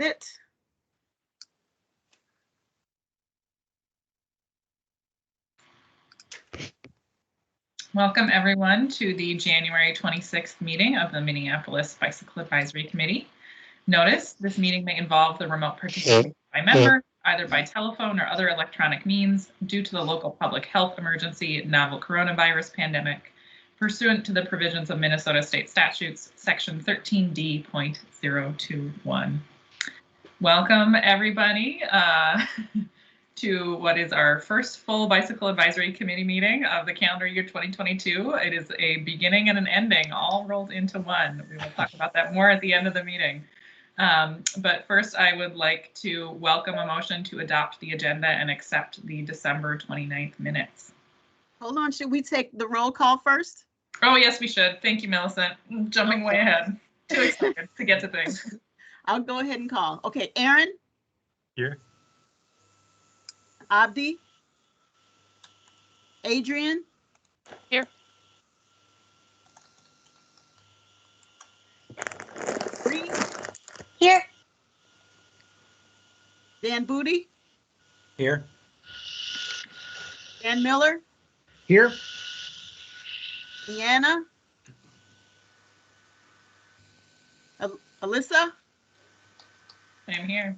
it. Welcome everyone to the January 26th meeting of the Minneapolis Bicycle Advisory Committee. Notice this meeting may involve the remote participation by member, either by telephone or other electronic means, due to the local public health emergency, novel coronavirus pandemic, pursuant to the provisions of Minnesota State Statutes, Section 13D.021. Welcome everybody to what is our first full Bicycle Advisory Committee meeting of the calendar year 2022. It is a beginning and an ending all rolled into one. We will talk about that more at the end of the meeting. But first, I would like to welcome a motion to adopt the agenda and accept the December 29th minutes. Hold on, should we take the roll call first? Oh, yes, we should. Thank you, Millicent. I'm jumping way ahead. Too excited to get to things. I'll go ahead and call. Okay, Aaron? Here. Abdi? Adrian? Here. Bree? Here. Dan Booty? Here. Dan Miller? Here. Deanna? Alyssa? I'm here.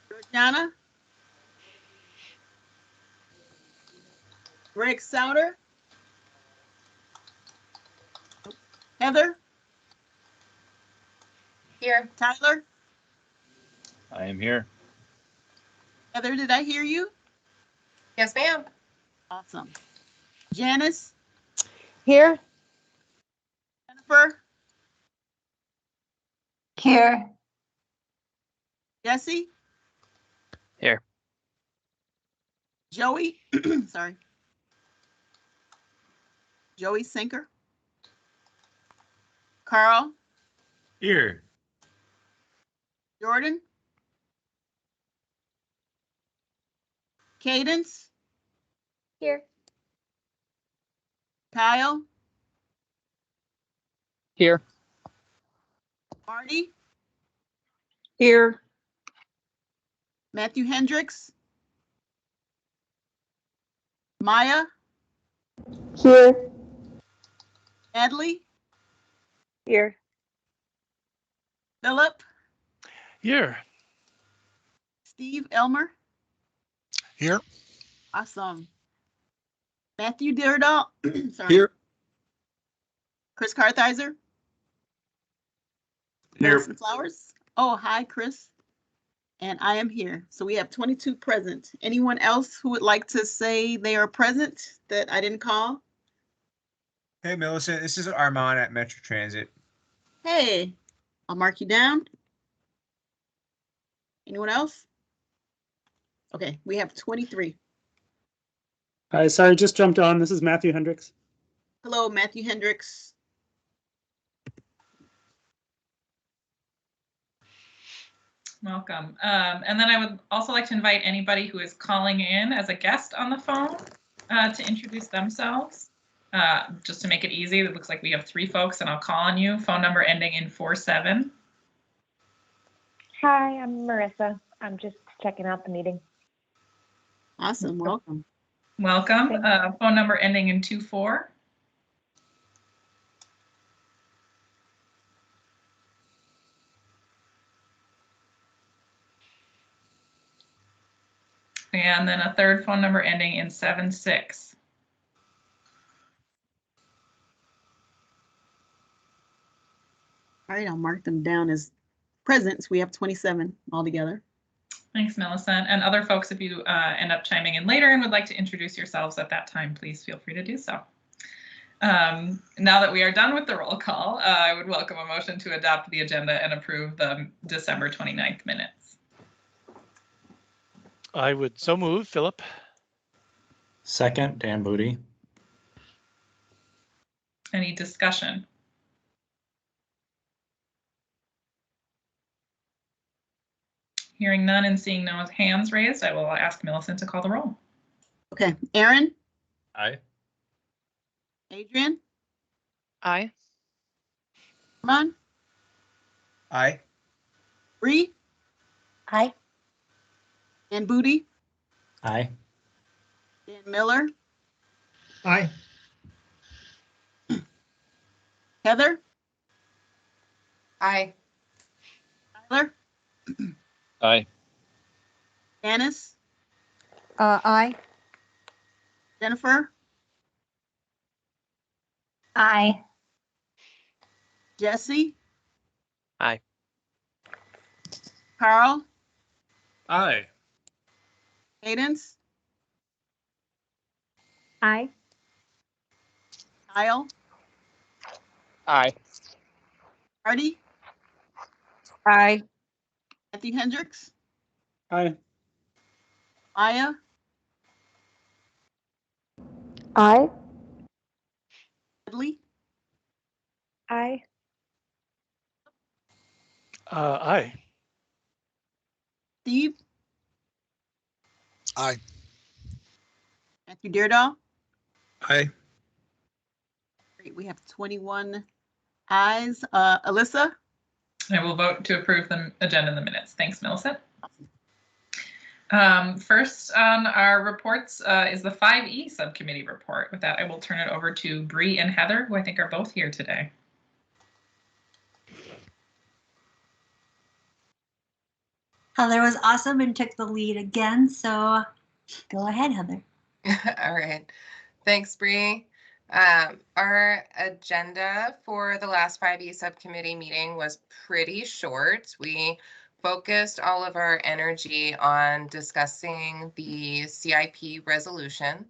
Georgiana? Greg Souter? Heather? Here. Tyler? I am here. Heather, did I hear you? Yes, ma'am. Awesome. Janice? Here. Jennifer? Here. Jesse? Here. Joey? Sorry. Joey Sinker? Carl? Here. Jordan? Cadence? Here. Kyle? Here. Marty? Here. Matthew Hendricks? Maya? Here. Adley? Here. Philip? Here. Steve Elmer? Here. Awesome. Matthew Deardahl? Sorry. Here. Chris Kartheiser? Here. Wilson Flowers? Oh, hi, Chris. And I am here. So we have 22 present. Anyone else who would like to say they are present that I didn't call? Hey, Millicent, this is Armand at Metro Transit. Hey, I'll mark you down. Anyone else? Okay, we have 23. Hi, sorry, just jumped on. This is Matthew Hendricks. Hello, Matthew Hendricks. Welcome. And then I would also like to invite anybody who is calling in as a guest on the phone to introduce themselves. Just to make it easy, it looks like we have 3 folks and I'll call on you. Phone number ending in 47. Hi, I'm Marissa. I'm just checking out the meeting. Awesome, welcome. Welcome. Phone number ending in 24. And then a third phone number ending in 76. All right, I'll mark them down as presents. We have 27 altogether. Thanks, Millicent. And other folks, if you end up chiming in later and would like to introduce yourselves at that time, please feel free to do so. Now that we are done with the roll call, I would welcome a motion to adopt the agenda and approve the December 29th minutes. I would so move, Philip. Second, Dan Booty. Any discussion? Hearing none and seeing no hands raised, I will ask Millicent to call the roll. Okay, Aaron? Aye. Adrian? Aye. Armand? Aye. Bree, Aye. Dan Booty, Aye. Dan Miller, Aye. Heather, Aye. Tyler, Aye. Janice, Aye. Jennifer, Aye. Jesse. Aye. Carl, Aye. Cadence, Aye. Kyle, Aye. Artie, Aye. Matthew Hendricks, Aye. Maya, Aye. Dudley, Aye. Aye. Steve, Aye. Matthew Deardahl. Aye. Great, we have 21 ayes. Alyssa, I will vote to approve the agenda in the minutes. Thanks, Millicent. First on our reports is the 5E subcommittee report. With that, I will turn it over to Bree and Heather, who I think are both here today. Heather was awesome and took the lead again, so go ahead, Heather. All right. Thanks, Bree. Our agenda for the last 5E subcommittee meeting was pretty short. We focused all of our energy on discussing the CIP resolution.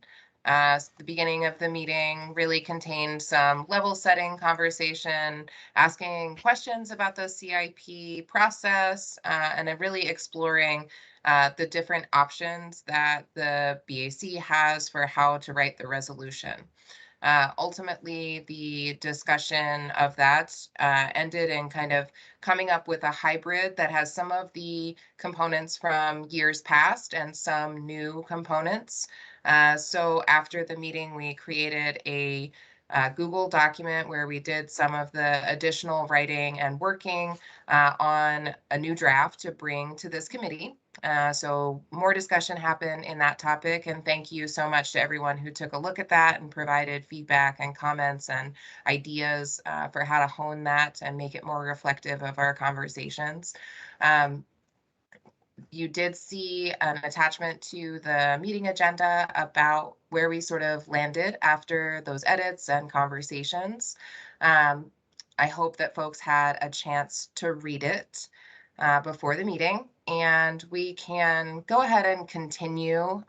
The beginning of the meeting really contained some level setting conversation, asking questions about the CIP process, and really exploring the different options that the BAC has for how to write the resolution. Ultimately, the discussion of that ended in kind of coming up with a hybrid that has some of the components from years past and some new components. So after the meeting, we created a Google document where we did some of the additional writing and working on a new draft to bring to this committee. So more discussion happened in that topic, and thank you so much to everyone who took a look at that and provided feedback and comments and ideas for how to hone that and make it more reflective of our conversations. You did see an attachment to the meeting agenda about where we sort of landed after those edits and conversations. I hope that folks had a chance to read it before the meeting, and we can go ahead and continue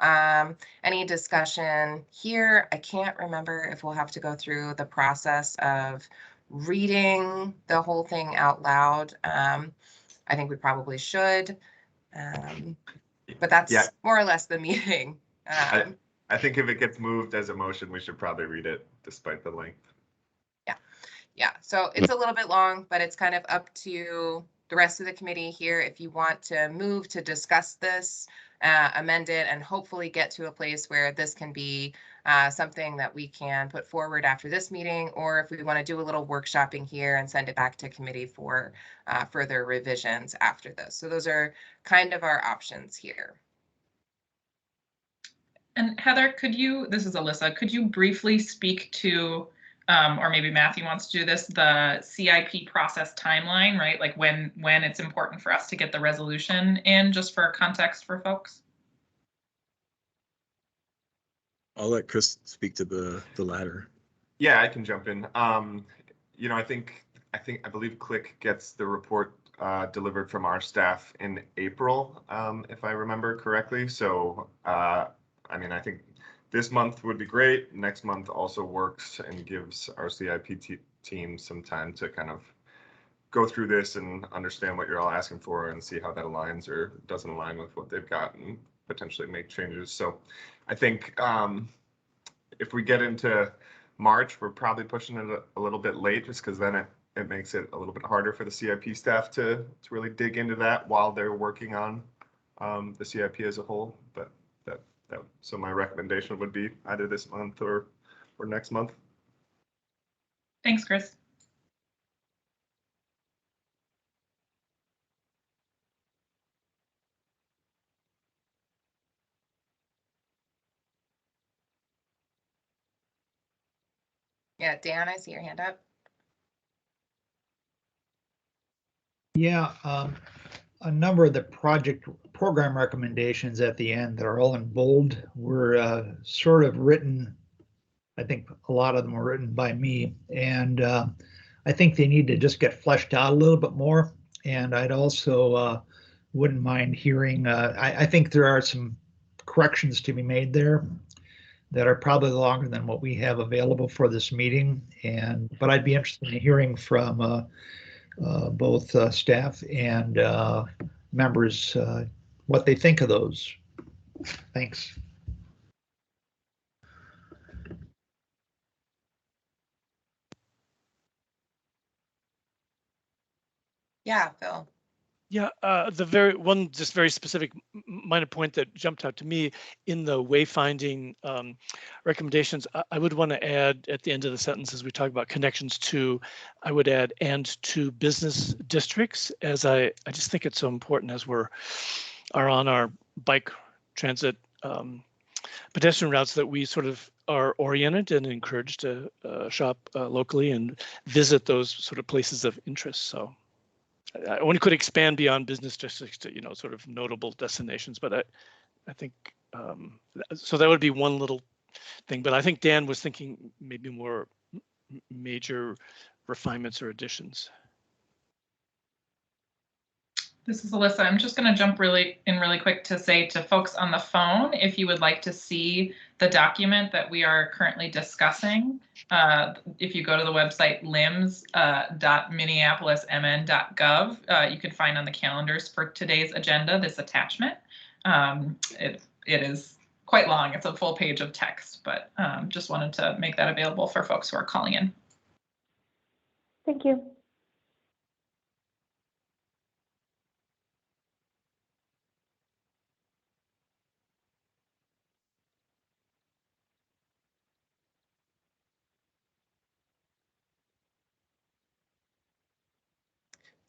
any discussion here. I can't remember if we'll have to go through the process of reading the whole thing out loud. I think we probably should. But that's more or less the meeting. I think if it gets moved as a motion, we should probably read it despite the length. Yeah, so it's a little bit long, but it's kind of up to the rest of the committee here if you want to move to discuss this, amend it, and hopefully get to a place where this can be something that we can put forward after this meeting, or if we want to do a little workshopping here and send it back to committee for further revisions after this. So those are kind of our options here. And Heather, this is Alyssa, could you briefly speak to, or maybe Matthew wants to do this, the CIP process timeline, right? Like when it's important for us to get the resolution in, just for context for folks? I'll let Chris speak to the latter. Yeah, I can jump in. You know, I believe Click gets the report delivered from our staff in April, if I remember correctly. So, I mean, I think this month would be great. Next month also works and gives our CIP team some time to kind of go through this and understand what you're all asking for and see how that aligns or doesn't align with what they've got and potentially make changes. So I think if we get into March, we're probably pushing it a little bit late just because then it makes it a little bit harder for the CIP staff to really dig into that while they're working on the CIP as a whole. But so my recommendation would be either this month or next month. Thanks, Chris. Yeah, Dan, I see your hand up. Yeah, a number of the program recommendations at the end that are all in bold were sort of written. I think a lot of them were written by me, and I think they need to just get fleshed out a little bit more. And I'd also wouldn't mind hearing. I think there are some corrections to be made there that are probably longer than what we have available for this meeting. But I'd be interested in hearing from both staff and members what they think of those. Thanks. Yeah, Phil. Yeah, the very specific minor point that jumped out to me in the wayfinding recommendations, I would want to add at the end of the sentence as we talk about connections to, I would add and to business districts, as I just think it's so important as are on our bike transit pedestrian routes that we sort of are oriented and encouraged to shop locally and visit those sort of places of interest. So one could expand beyond business districts to, sort of notable destinations, but I think, so that would be one little thing, but I think Dan was thinking maybe more major refinements or additions. This is Alyssa. I'm just going to jump really quick to say to folks on the phone, if you would like to see the document that we are currently discussing, if you go to the website lims.minneapolismn.gov, you can find on the calendars for today's agenda this attachment. It is quite long. It's a full page of text, but just wanted to make that available for folks who are calling in. Thank you.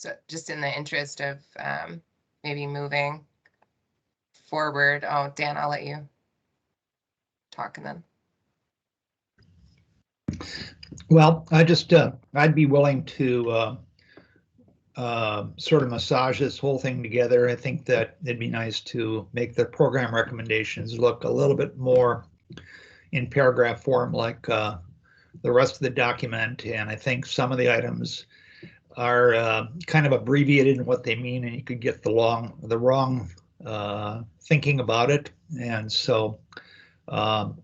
So just in the interest of maybe moving forward, oh, Dan, I'll let you talk and then. Well, I'd be willing to sort of massage this whole thing together. I think that it'd be nice to make the program recommendations look a little bit more in paragraph form like the rest of the document. And I think some of the items are kind of abbreviated in what they mean, and you could get the wrong thinking about it. And so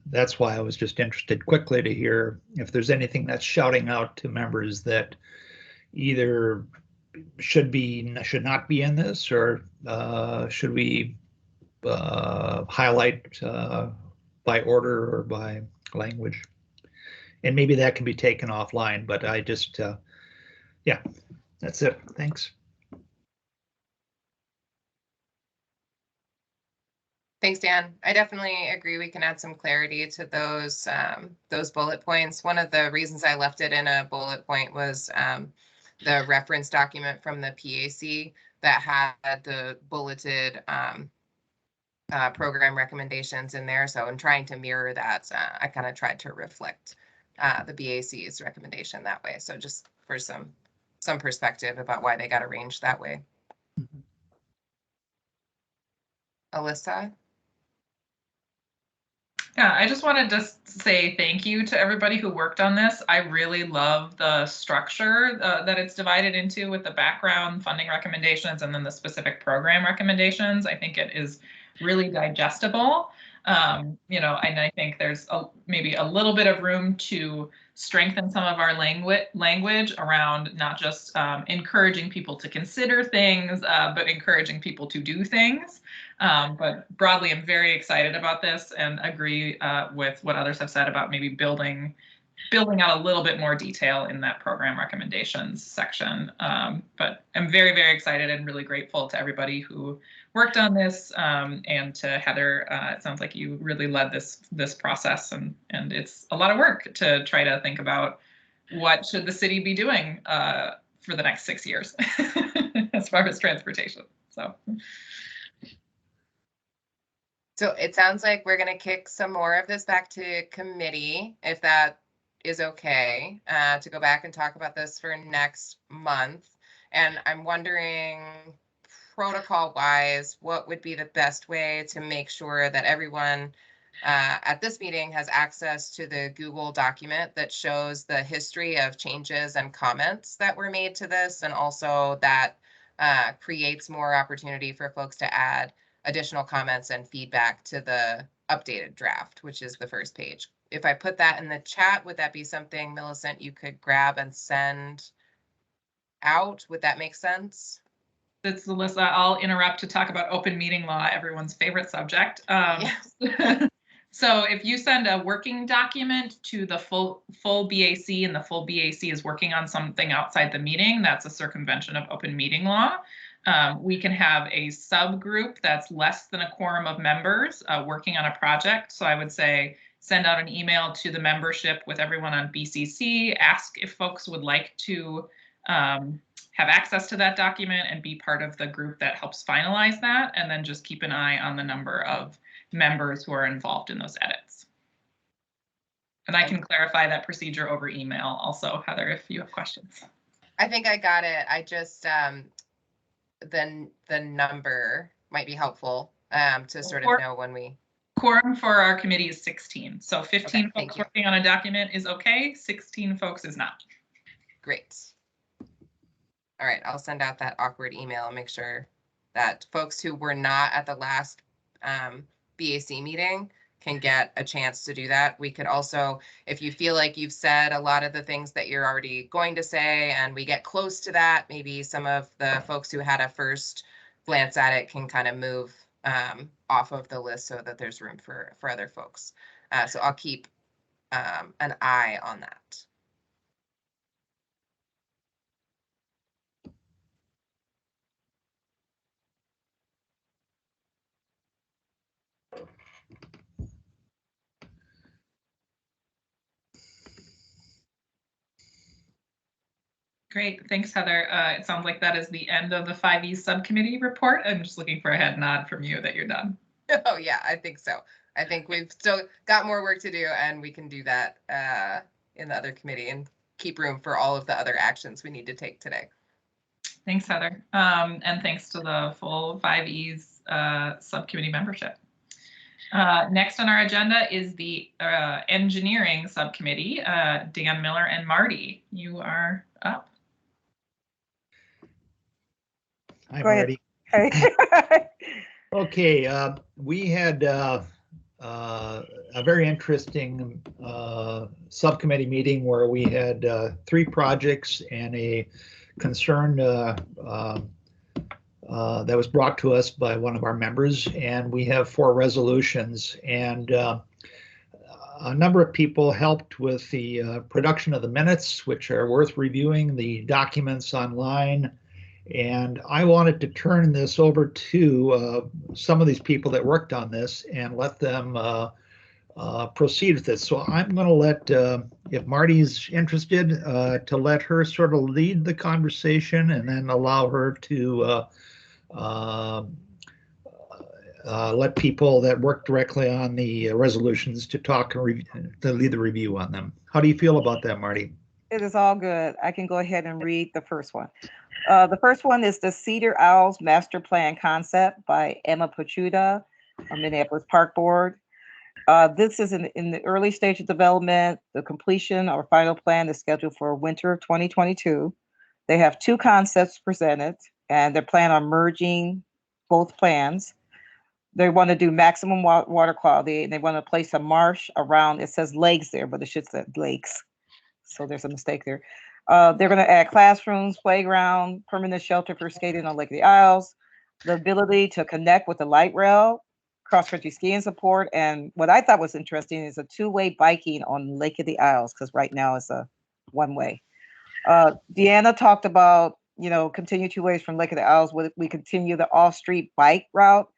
that's why I was just interested quickly to hear if there's anything that's shouting out to members that either should not be in this, or should we highlight by order or by language. And maybe that can be taken offline, but I just, yeah, that's it. Thanks. Thanks, Dan. I definitely agree. We can add some clarity to those bullet points. One of the reasons I left it in a bullet point was the reference document from the PAC that had the bulleted program recommendations in there. So in trying to mirror that, I kind of tried to reflect the BAC's recommendation that way. So just for some perspective about why they got arranged that way. Alyssa? Yeah, I just wanted to say thank you to everybody who worked on this. I really love the structure that it's divided into with the background funding recommendations and then the specific program recommendations. I think it is really digestible. And I think there's maybe a little bit of room to strengthen some of our language around not just encouraging people to consider things, but encouraging people to do things. But broadly, I'm very excited about this and agree with what others have said about maybe building out a little bit more detail in that program recommendations section. But I'm very, very excited and really grateful to everybody who worked on this, and to Heather. It sounds like you really led this process, and it's a lot of work to try to think about what should the city be doing for the next 6 years as far as transportation. So it sounds like we're going to kick some more of this back to committee, if that is okay to go back and talk about this for next month. And I'm wondering, protocol wise, what would be the best way to make sure that everyone at this meeting has access to the Google document that shows the history of changes and comments that were made to this, and also that creates more opportunity for folks to add additional comments and feedback to the updated draft, which is the first page. If I put that in the chat, would that be something, Millicent, you could grab and send out? Would that make sense? It's Alyssa. I'll interrupt to talk about open meeting law, everyone's favorite subject. Yes. So if you send a working document to the full BAC and the full BAC is working on something outside the meeting, that's a circumvention of open meeting law. We can have a subgroup that's less than a quorum of members working on a project. So I would say send out an email to the membership with everyone on BCC, ask if folks would like to have access to that document and be part of the group that helps finalize that, and then just keep an eye on the number of members who are involved in those edits. And I can clarify that procedure over email also, Heather, if you have questions. I think I got it. I just, the number might be helpful to sort of know when we. Quorum for our committee is 16. So 15 Okay, folks working on a document is okay, 16 folks is not. Great. All right, I'll send out that awkward email and make sure that folks who were not at the last BAC meeting can get a chance to do that. We could also, if you feel like you've said a lot of the things that you're already going to say and we get close to that, maybe some of the folks who had a first glance at it can kind of move off of the list so that there's room for other folks. So I'll keep an eye on that. Great, thanks, Heather. It sounds like that is the end of the 5E subcommittee report. I'm just looking for a head nod from you that you're done. Oh yeah, I think so. I think we've still got more work to do, and we can do that in the other committee and keep room for all of the other actions we need to take today. Thanks, Heather. And thanks to the full 5E's subcommittee membership. Next on our agenda is the engineering subcommittee. Dan Miller and Marty, you are up. Hi, Marty. Hey. Okay, we had a very interesting subcommittee meeting where we had 3 projects and a concern that was brought to us by one of our members, and we have 4 resolutions, and a number of people helped with the production of the minutes, which are worth reviewing, the documents online. And I wanted to turn this over to some of these people that worked on this and let them proceed with it. So I'm going to let, if Marty's interested, to let her sort of lead the conversation and then allow her to let people that work directly on the resolutions to talk and to lead the review on them. How do you feel about that, Marty? It is all good. I can go ahead and read the first one. The first one is the Cedar Owls Master Plan Concept by Emma Pachuda of Minneapolis Park Board. This is in the early stage of development. The completion or final plan is scheduled for winter of 2022. They have 2 concepts presented, and they're planning on merging both plans. They want to do maximum water quality, and they want to place a marsh around, it says lakes there, but it should say lakes. So there's a mistake there. They're going to add classrooms, playground, permanent shelter for skating on Lake of the Isles, the ability to connect with the light rail, cross-country skiing support, and what I thought was interesting is a 2-way biking on Lake of the Isles, because right now it's a 1-way. Deanna talked about, continue 2 ways from Lake of the Isles. We continue the off-street bike route,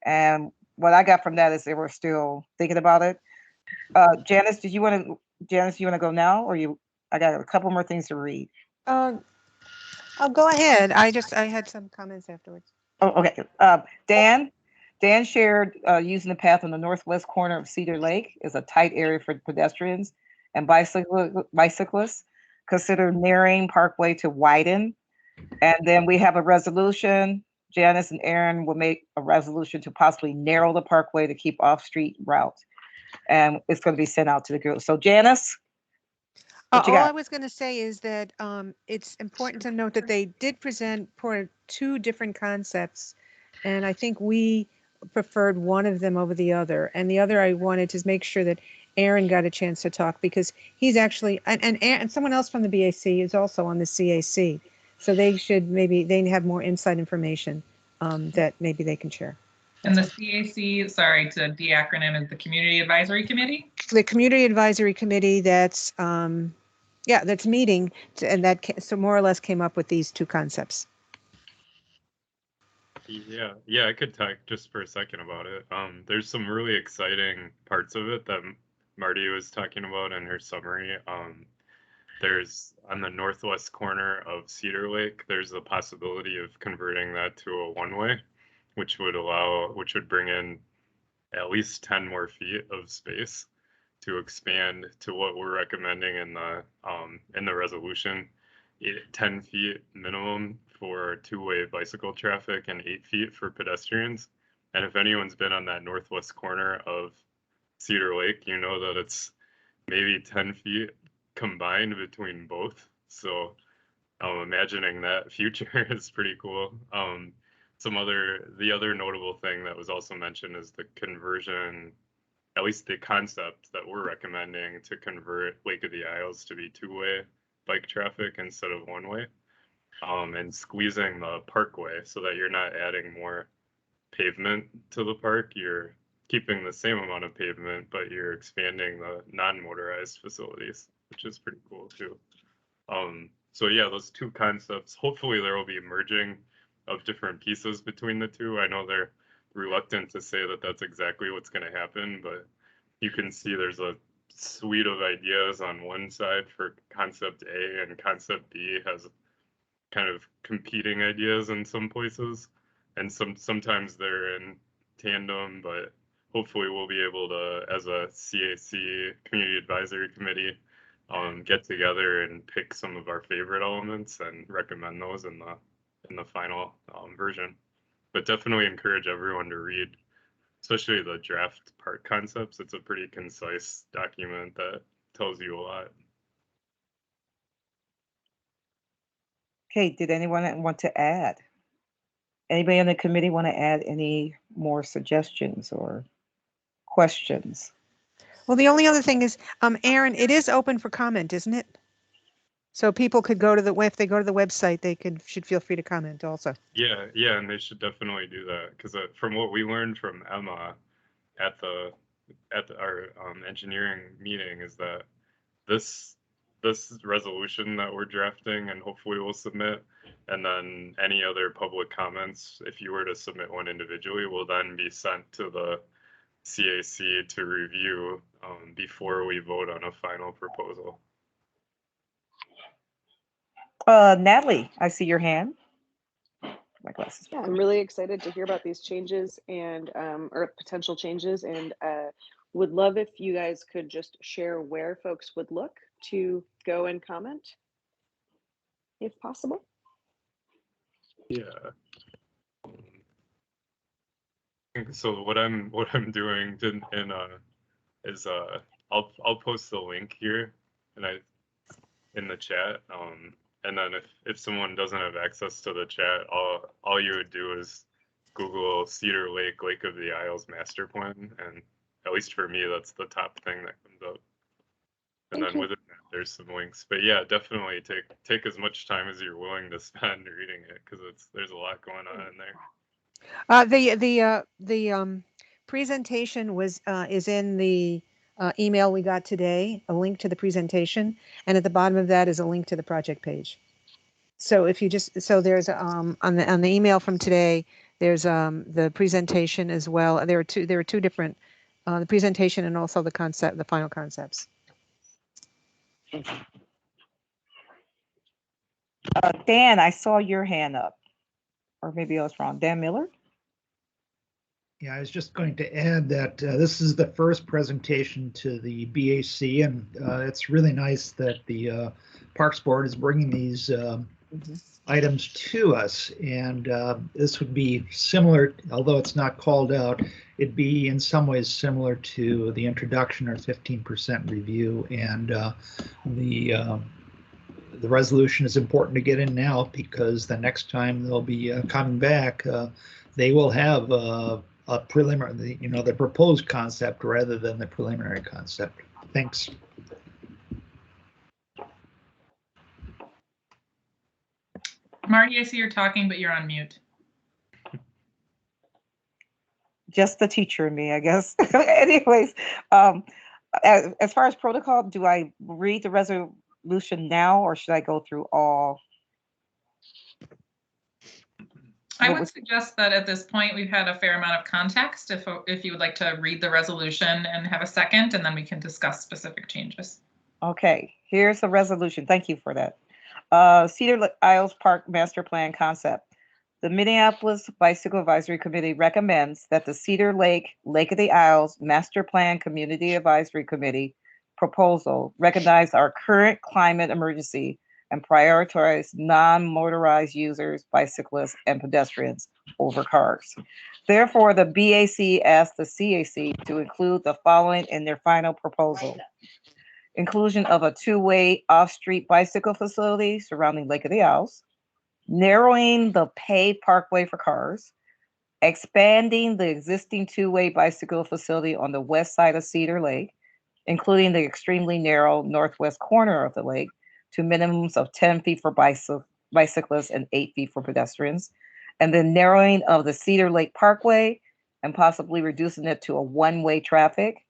and what I got from that is they were still thinking about it. Janice, you want to go now, or I got a couple more things to read. I'll go ahead. I had some comments afterwards. Oh, okay. Dan shared using the path on the northwest corner of Cedar Lake is a tight area for pedestrians, and bicyclists. Consider narrowing Parkway to widen. And then we have a resolution. Janice and Aaron will make a resolution to possibly narrow the Parkway to keep off-street routes. And it's going to be sent out to the group. So Janice? What you All got? I was going to say is that it's important to note that they did present for 2 different concepts, and I think we preferred one of them over the other. And the other, I wanted to make sure that Aaron got a chance to talk because he's actually, and someone else from the BAC is also on the CAC. So they have more inside information that maybe they can share. And the CAC, sorry to de-acronym, is the Community Advisory Committee? The Community Advisory Committee that's meeting, and so more or less came up with these 2 concepts. Yeah, I could talk just for a second about it. There's some really exciting parts of it that Marty was talking about in her summary. There's on the northwest corner of Cedar Lake, there's the possibility of converting that to a one-way, which would bring in at least 10 more feet of space to expand to what we're recommending in the resolution, 10 feet minimum for two-way bicycle traffic and 8 feet for pedestrians. And if anyone's been on that northwest corner of Cedar Lake, you know that it's maybe 10 feet combined between both. So imagining that future is pretty cool. The other notable thing that was also mentioned is the conversion, at least the concept that we're recommending to convert Lake of the Isles to be two-way bike traffic instead of one-way, and squeezing the parkway so that you're not adding more pavement to the park. You're keeping the same amount of pavement, but you're expanding the non-motorized facilities, which is pretty cool too. So yeah, those 2 concepts, hopefully there will be merging of different pieces between the 2. I know they're reluctant to say that that's exactly what's going to happen, but you can see there's a suite of ideas on one side for concept A, and concept B has kind of competing ideas in some places, and sometimes they're in tandem, but hopefully we'll be able to, as a CAC, Community Advisory Committee, get together and pick some of our favorite elements and recommend those in the final version. But definitely encourage everyone to read, especially the draft park concepts. It's a pretty concise document that tells you a lot. Okay, did anyone want to add? Anybody on the committee want to add any more suggestions or questions? Well, the only other thing is, Aaron, it is open for comment, isn't it? So people could go to if they go to the website, they should feel free to comment also. Yeah, and they should definitely do that, because from what we learned from Emma at our engineering meeting is that this resolution that we're drafting and hopefully we'll submit, and then any other public comments, if you were to submit one individually, will then be sent to the CAC to review before we vote on a final proposal. Natalie, I see your hand. My glasses. Yeah, I'm really excited to hear about these changes and or potential changes, and would love if you guys could just share where folks would look to go and comment, if possible. Yeah. So what I'm doing is I'll post the link here in the chat, and then if someone doesn't have access to the chat, all you would do is Google Cedar Lake Lake of the Isles master plan, and at least for me that's the top thing that comes up. And then within that there's some links. But yeah, definitely take as much time as you're willing to spend reading it, because there's a lot going on in there. The presentation is in the email we got today, a link to the presentation, and at the bottom of that is a link to the project page. So if you there's on the email from today, there's the presentation as well. There are two different, the presentation and also the final concepts. Dan, I saw your hand up, or maybe I was wrong. Dan Miller? Yeah, I was just going to add that this is the first presentation to the BAC, and it's really nice that the Parks Board is bringing these items to us. And this would be similar, although it's not called out, it'd be in some ways similar to the introduction or 15% review. And the resolution is important to get in now because the next time they'll be coming back, they will have a preliminary, the proposed concept rather than the preliminary concept. Thanks. Marty, I see you're talking, but you're on mute. Just the teacher in me, I guess. Anyways, as far as protocol, do I read the resolution now or should I go through all? I would suggest that at this point we've had a fair amount of context. If you would like to read the resolution and have a second, and then we can discuss specific changes. Okay, here's the resolution. Thank you for that. Cedar Isles Park Master Plan Concept. The Minneapolis Bicycle Advisory Committee recommends that the Cedar Lake, Lake of the Isles Master Plan Community Advisory Committee proposal recognize our current climate emergency and prioritize non-motorized users, bicyclists, and pedestrians over cars. Therefore, the BAC asked the CAC to include the following in their final proposal. Inclusion of a two-way off-street bicycle facility surrounding Lake of the Isles, narrowing the paved parkway for cars, expanding the existing two-way bicycle facility on the west side of Cedar Lake, including the extremely narrow northwest corner of the lake, to minimums of 10 feet for bicyclists and 8 feet for pedestrians, and then narrowing of the Cedar Lake Parkway and possibly reducing it to a one-way traffic.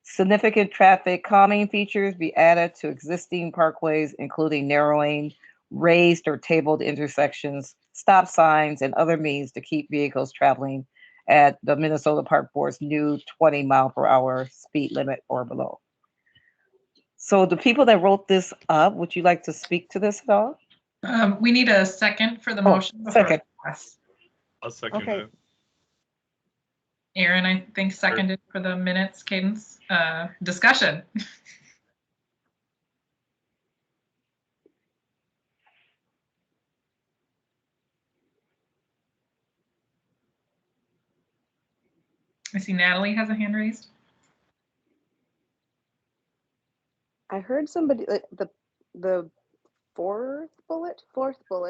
Significant traffic calming features be added to existing parkways, including narrowing, raised or tabled intersections, stop signs, and other means to keep vehicles traveling at the Minnesota Park Board's new 20-mile-per-hour speed limit or below. So the people that wrote this up, would you like to speak to this at all? We need a second for the motion. Second. I'll second Okay. it. Aaron, I think seconded for the minutes cadence. Discussion. I see Natalie has a hand raised. I heard somebody, the fourth bullet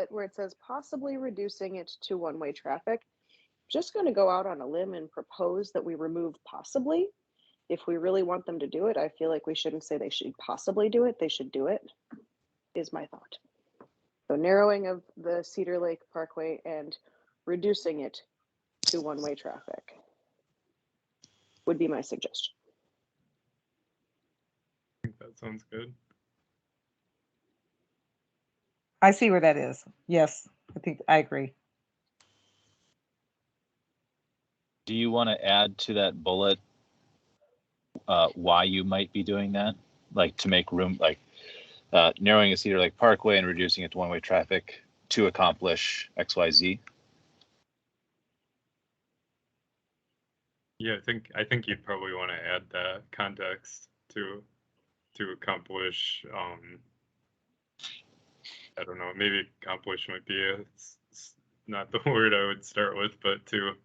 where it says possibly reducing it to one-way traffic. Just going to go out on a limb and propose that we remove possibly. If we really want them to do it, I feel like we shouldn't say they should possibly do it. They should do it, is my thought. So narrowing of the Cedar Lake Parkway and reducing it to one-way traffic would be my suggestion. I think that sounds good. I see where that is. Yes, I think I agree. Do you want to add to that bullet why you might be doing that? Like to make room, like narrowing a Cedar Lake Parkway and reducing it to one-way traffic to accomplish XYZ? Yeah, I think you'd probably want to add that context to accomplish. I don't know. Maybe accomplish might be not the word I would start with, but to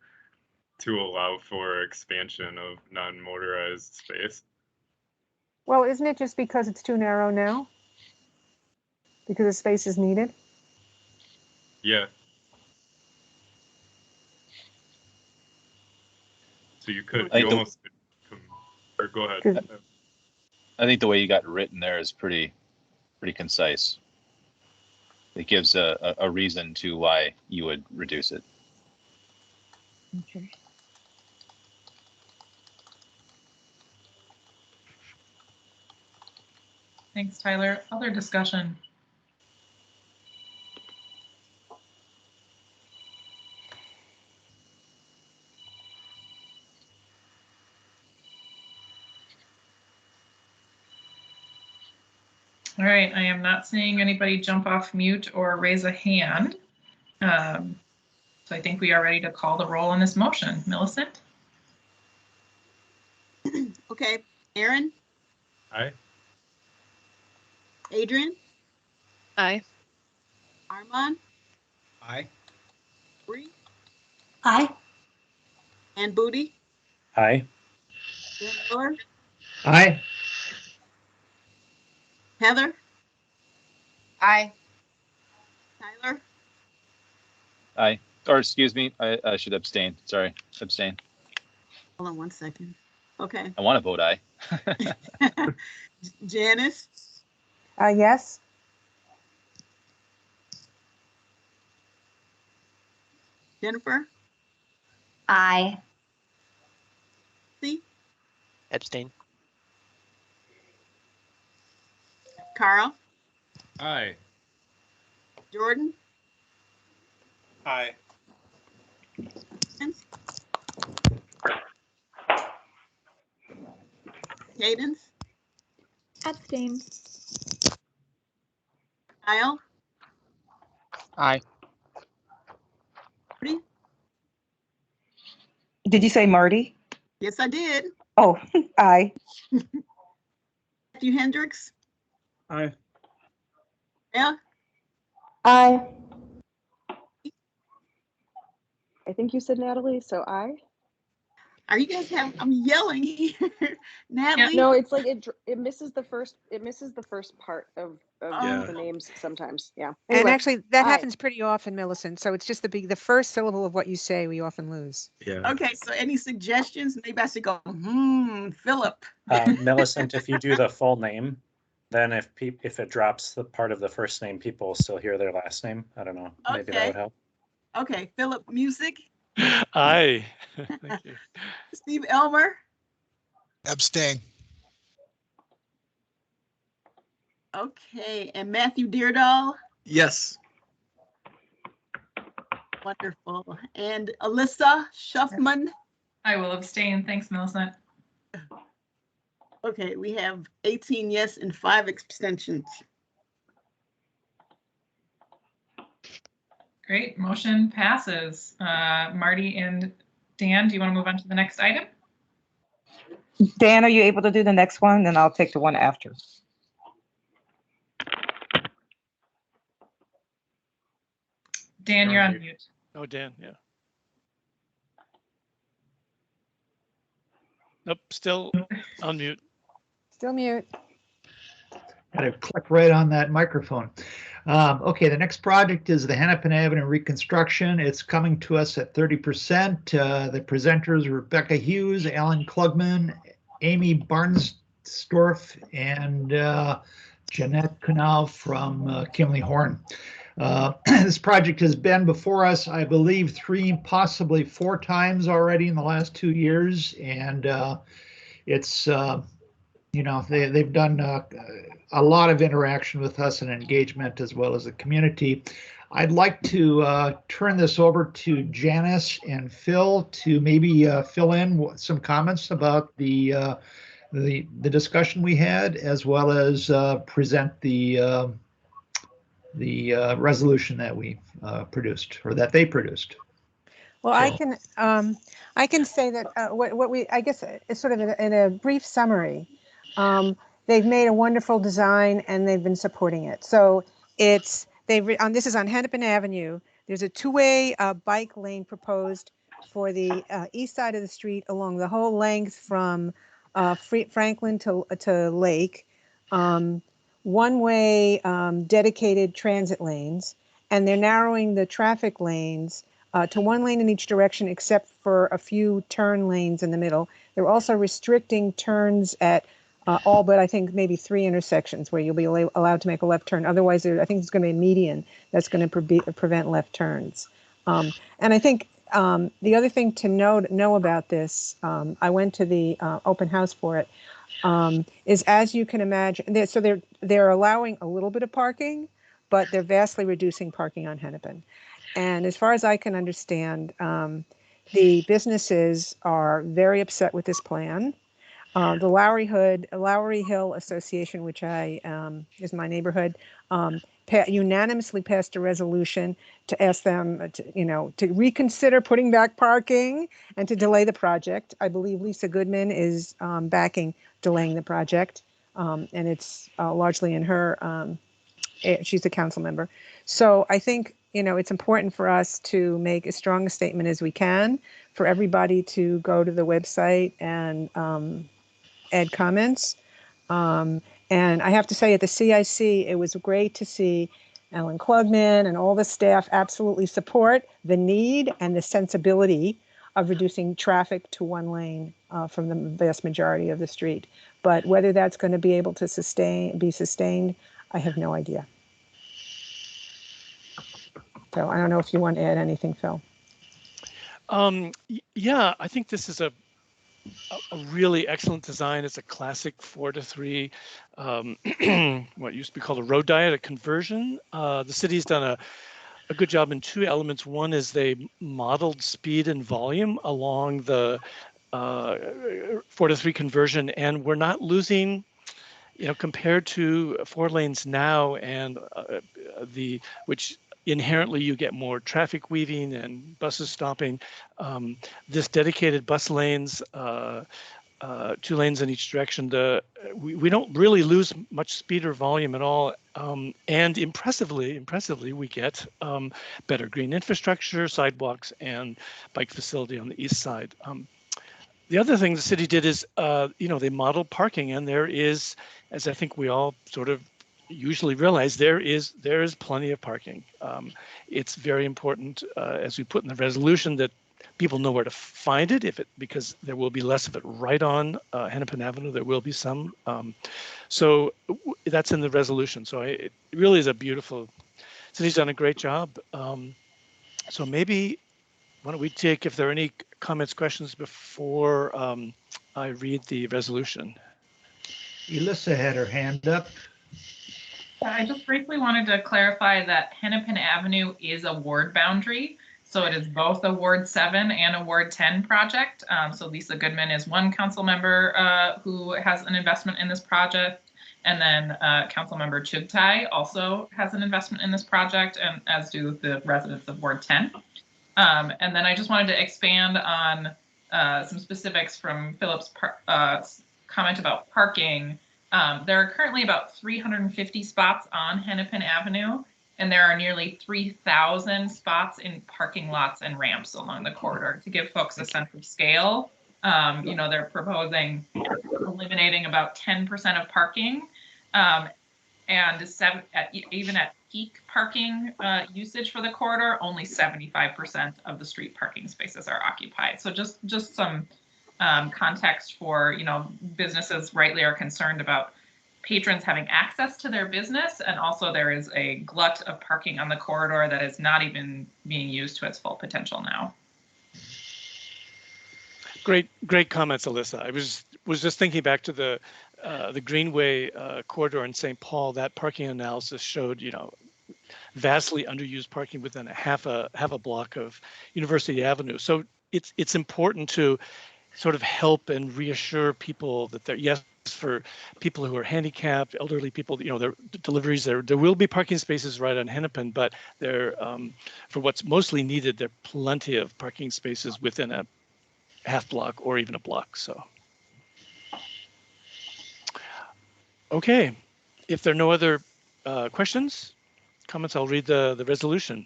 allow for expansion of non-motorized space. Well, isn't it just because it's too narrow now? Because the space is needed? Yeah. So you almost could, or go ahead. I think the way you got it written there is pretty concise. It gives a reason to why you would reduce it. Okay. Thanks, Tyler. Other discussion? All right, I am not seeing anybody jump off mute or raise a hand. So I think we are ready to call the roll on this motion. Millicent? Okay, Aaron, Aye. Adrian, Aye. Armand, Aye. Bree, Aye. and Booty, Aye. Dan Miller, Aye. Heather, Aye. Tyler, Aye. Or excuse me, I should abstain. Sorry, abstain. hold on one second. Okay. I want to vote aye. Janice, Yes. Jennifer, Aye. C, Abstain. Carl, Aye. Jordan, Aye. Cadence, Abstain. Kyle, Aye. Marty. Did you say Marty? Yes, I did. Oh, aye. Matthew Hendricks, Aye. yeah, Aye. I think you said Natalie, so aye. are you guys I'm yelling here. Natalie. No, it's like it misses the first part of Yeah. the names sometimes. Yeah. And Anyway, actually, that aye. happens pretty often, Millicent. So it's just the first syllable of what you say we often lose. Yeah. Okay, so any suggestions? Maybe I should go, Philip. Millicent, if you do the full name, then if it drops the part of the first name, people will still hear their last name. I don't know. Maybe that Okay. would help. Okay, Philip Music, Aye. Thank you. Steve Elmer, Abstain. okay, and Matthew Deardahl. Yes. Wonderful. And Alyssa Shuffman. I will abstain. Thanks, Millicent. Okay, we have 18 yes and 5 abstentions. Great, motion passes. Marty and Dan, do you want to move on to the next item? Dan, are you able to do the next one? Then I'll take the one after. Dan, you're on mute. Oh, Dan, yeah. Nope, still on mute. Still mute. Got to click right on that microphone. Okay, the next project is the Hennepin Avenue reconstruction. It's coming to us at 30%. The presenters are Rebecca Hughes, Alan Klugman, Amy Barnsdorf, and Jeanette Canal from Kimley Horn. This project has been before us, I believe, 3, possibly 4 times already in the last 2 years, and it's they've done a lot of interaction with us and engagement as well as the community. I'd like to turn this over to Janice and Phil to maybe fill in some comments about the discussion we had, as well as present the resolution that we produced, or that they produced. Well, I can say that what we, I guess it's sort of in a brief summary. They've made a wonderful design and they've been supporting it. So this is on Hennepin Avenue. There's a 2-way bike lane proposed for the east side of the street along the whole length from Franklin to Lake. 1-way dedicated transit lanes, and they're narrowing the traffic lanes to 1 lane in each direction except for a few turn lanes in the middle. They're also restricting turns at all but I think maybe 3 intersections where you'll be allowed to make a left turn. Otherwise, I think it's going to be a median that's going to prevent left turns. And I think the other thing to know about this, I went to the open house for it, is, as you can imagine, they're allowing a little bit of parking, but they're vastly reducing parking on Hennepin. And as far as I can understand, the businesses are very upset with this plan. The Lowry Hill Association, which is my neighborhood, unanimously passed a resolution to ask them to reconsider putting back parking and to delay the project. I believe Lisa Goodman is backing delaying the project, and it's largely in her. She's a council member. So I think, it's important for us to make as strong a statement as we can, for everybody to go to the website and add comments. And I have to say, at the CIC, it was great to see Ellen Klugman and all the staff absolutely support the need and the sensibility of reducing traffic to one lane from the vast majority of the street. But whether that's going to be able to be sustained, I have no idea. So I don't know if you want to add anything, Phil. Yeah, I think this is a really excellent design. It's a classic 4-to-3, what used to be called a road diet, a conversion. The city's done a good job in two elements. One is they modeled speed and volume along the 4-to-3 conversion, and we're not losing, compared to 4 lanes now, and which inherently you get more traffic weaving and buses stopping. This dedicated bus lanes, 2 lanes in each direction, we don't really lose much speed or volume at all. And impressively, we get better green infrastructure, sidewalks, and bike facility on the east side. The other thing the city did is, they modeled parking, and there is, as I think we all sort of usually realize, there is plenty of parking. It's very important, as we put in the resolution, that people know where to find it, because there will be less of it right on Hennepin Avenue. There will be some. So that's in the resolution. So it really is a beautiful, city's done a great job. So maybe, why don't we take, if there are any comments, questions before I read the resolution? Elissa had her hand up. I just briefly wanted to clarify that Hennepin Avenue is a ward boundary. So it is both a Ward 7 and a Ward 10 project. So Lisa Goodman is one council member who has an investment in this project. And then council member Chugtai also has an investment in this project, and as do the residents of Ward 10. And then I just wanted to expand on some specifics from Philip's comment about parking. There are currently about 350 spots on Hennepin Avenue, and there are nearly 3,000 spots in parking lots and ramps along the corridor. To give folks a sense of scale, they're proposing eliminating about 10% of parking, and even at peak parking usage for the corridor, only 75% of the street parking spaces are occupied. So just some context for, businesses rightly are concerned about patrons having access to their business, and also there is a glut of parking on the corridor that is not even being used to its full potential now. Great comments, Alyssa. I was just thinking back to the Greenway corridor in St. Paul. That parking analysis showed, vastly underused parking within half a block of University Avenue. So it's important to sort of help and reassure people that for people who are handicapped, elderly people, their deliveries, there will be parking spaces right on Hennepin, but there, for what's mostly needed, there are plenty of parking spaces within a half block or even a block. So, okay, if there are no other questions, comments, I'll read the resolution.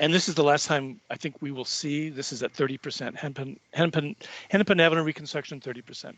And this is the last time I think we will see, this is at 30%, Hennepin Avenue reconstruction, 30%.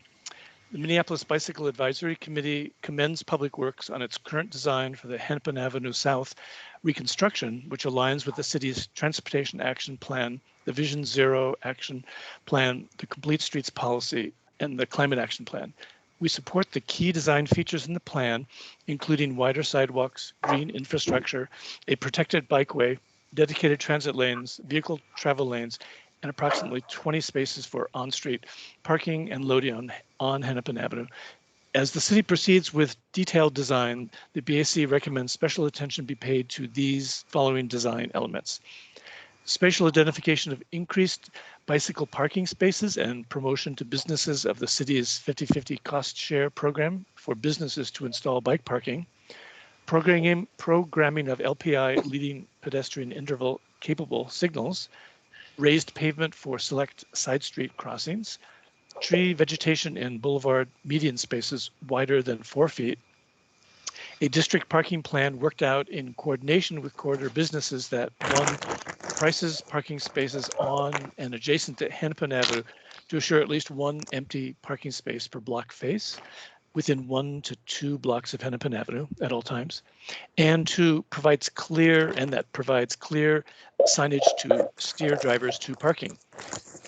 The Minneapolis Bicycle Advisory Committee commends Public Works on its current design for the Hennepin Avenue South reconstruction, which aligns with the city's Transportation Action Plan, the Vision Zero Action Plan, the Complete Streets Policy, and the Climate Action Plan. We support the key design features in the plan, including wider sidewalks, green infrastructure, a protected bikeway, dedicated transit lanes, vehicle travel lanes, and approximately 20 spaces for on-street parking and loading on Hennepin Avenue. As the city proceeds with detailed design, the BAC recommends special attention be paid to these following design elements. spatial identification of increased bicycle parking spaces and promotion to businesses of the city's 50/50 cost share program for businesses to install bike parking, programming of LPI leading pedestrian interval capable signals, raised pavement for select side street crossings, tree vegetation in boulevard median spaces wider than 4 feet, a district parking plan worked out in coordination with corridor businesses that, one, prices parking spaces on and adjacent to Hennepin Avenue to assure at least one empty parking space per block face within 1 to 2 blocks of Hennepin Avenue at all times, and two, provides clear signage to steer drivers to parking.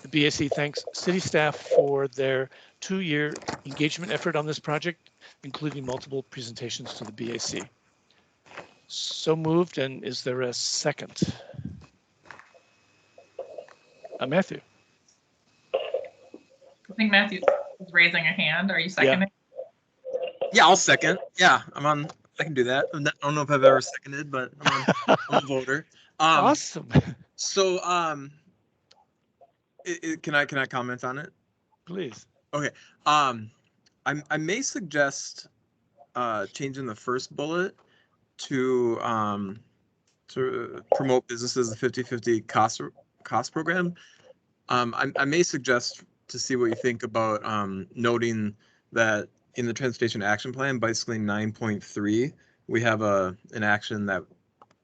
The BAC thanks city staff for their 2-year engagement effort on this project, including multiple presentations to the BAC. So moved, and is there a second? Matthew. I think Matthew is raising a hand. Are you seconding? Yeah, I'll second. Yeah, I'm on. I can do that. I don't know if I've ever seconded, but I'm a voter. Awesome. So, can I comment on it? Please. Okay. I may suggest changing the first bullet to promote businesses the 50/50 cost program. I may suggest to see what you think about noting that in the Transportation Action Plan, bicycling 9.3, we have an action that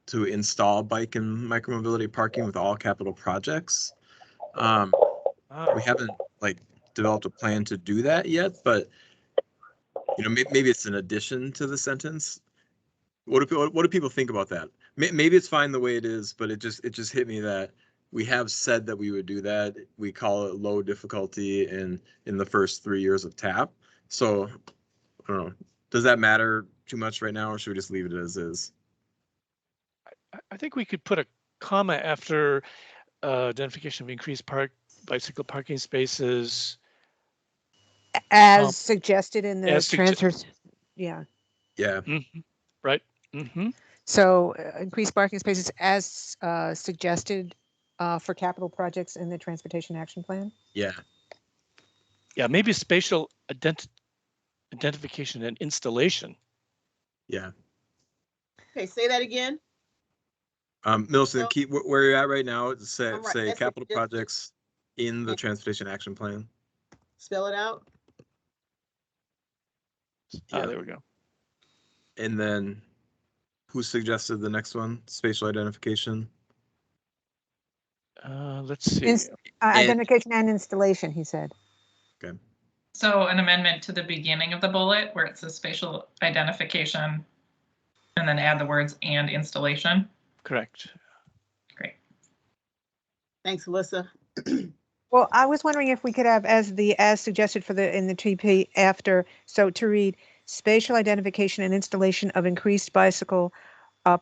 to install bike and micromobility parking with all capital projects. We haven't developed a plan to do that yet, but maybe it's an addition to the sentence. What do people think about that? Maybe it's fine the way it is, but it just hit me that we have said that we would do that. We call it low difficulty in the first 3 years of TAP. So I don't know. Does that matter too much right now, or should we just leave it as is? I think we could put a comma after identification of increased bicycle parking spaces. As suggested in the transfers. Yeah. Yeah. Mm-hmm. Right. Mm-hmm. So increased parking spaces as suggested for capital projects in the Transportation Action Plan? Yeah. Yeah, maybe spatial identification and installation. Yeah. Okay, say that again. Millicent, keep where you're at right now. Say Right. capital projects in the Transportation Action Plan. Spell it out. Yeah, there we go. And then who suggested the next one? Spatial identification. Let's see. Identification and installation, he said. Okay. So an amendment to the beginning of the bullet where it says spatial identification and then add the words and installation. Correct. Great. Thanks, Alyssa. Well, I was wondering if we could have as suggested in the TP after, so to read spatial identification and installation of increased bicycle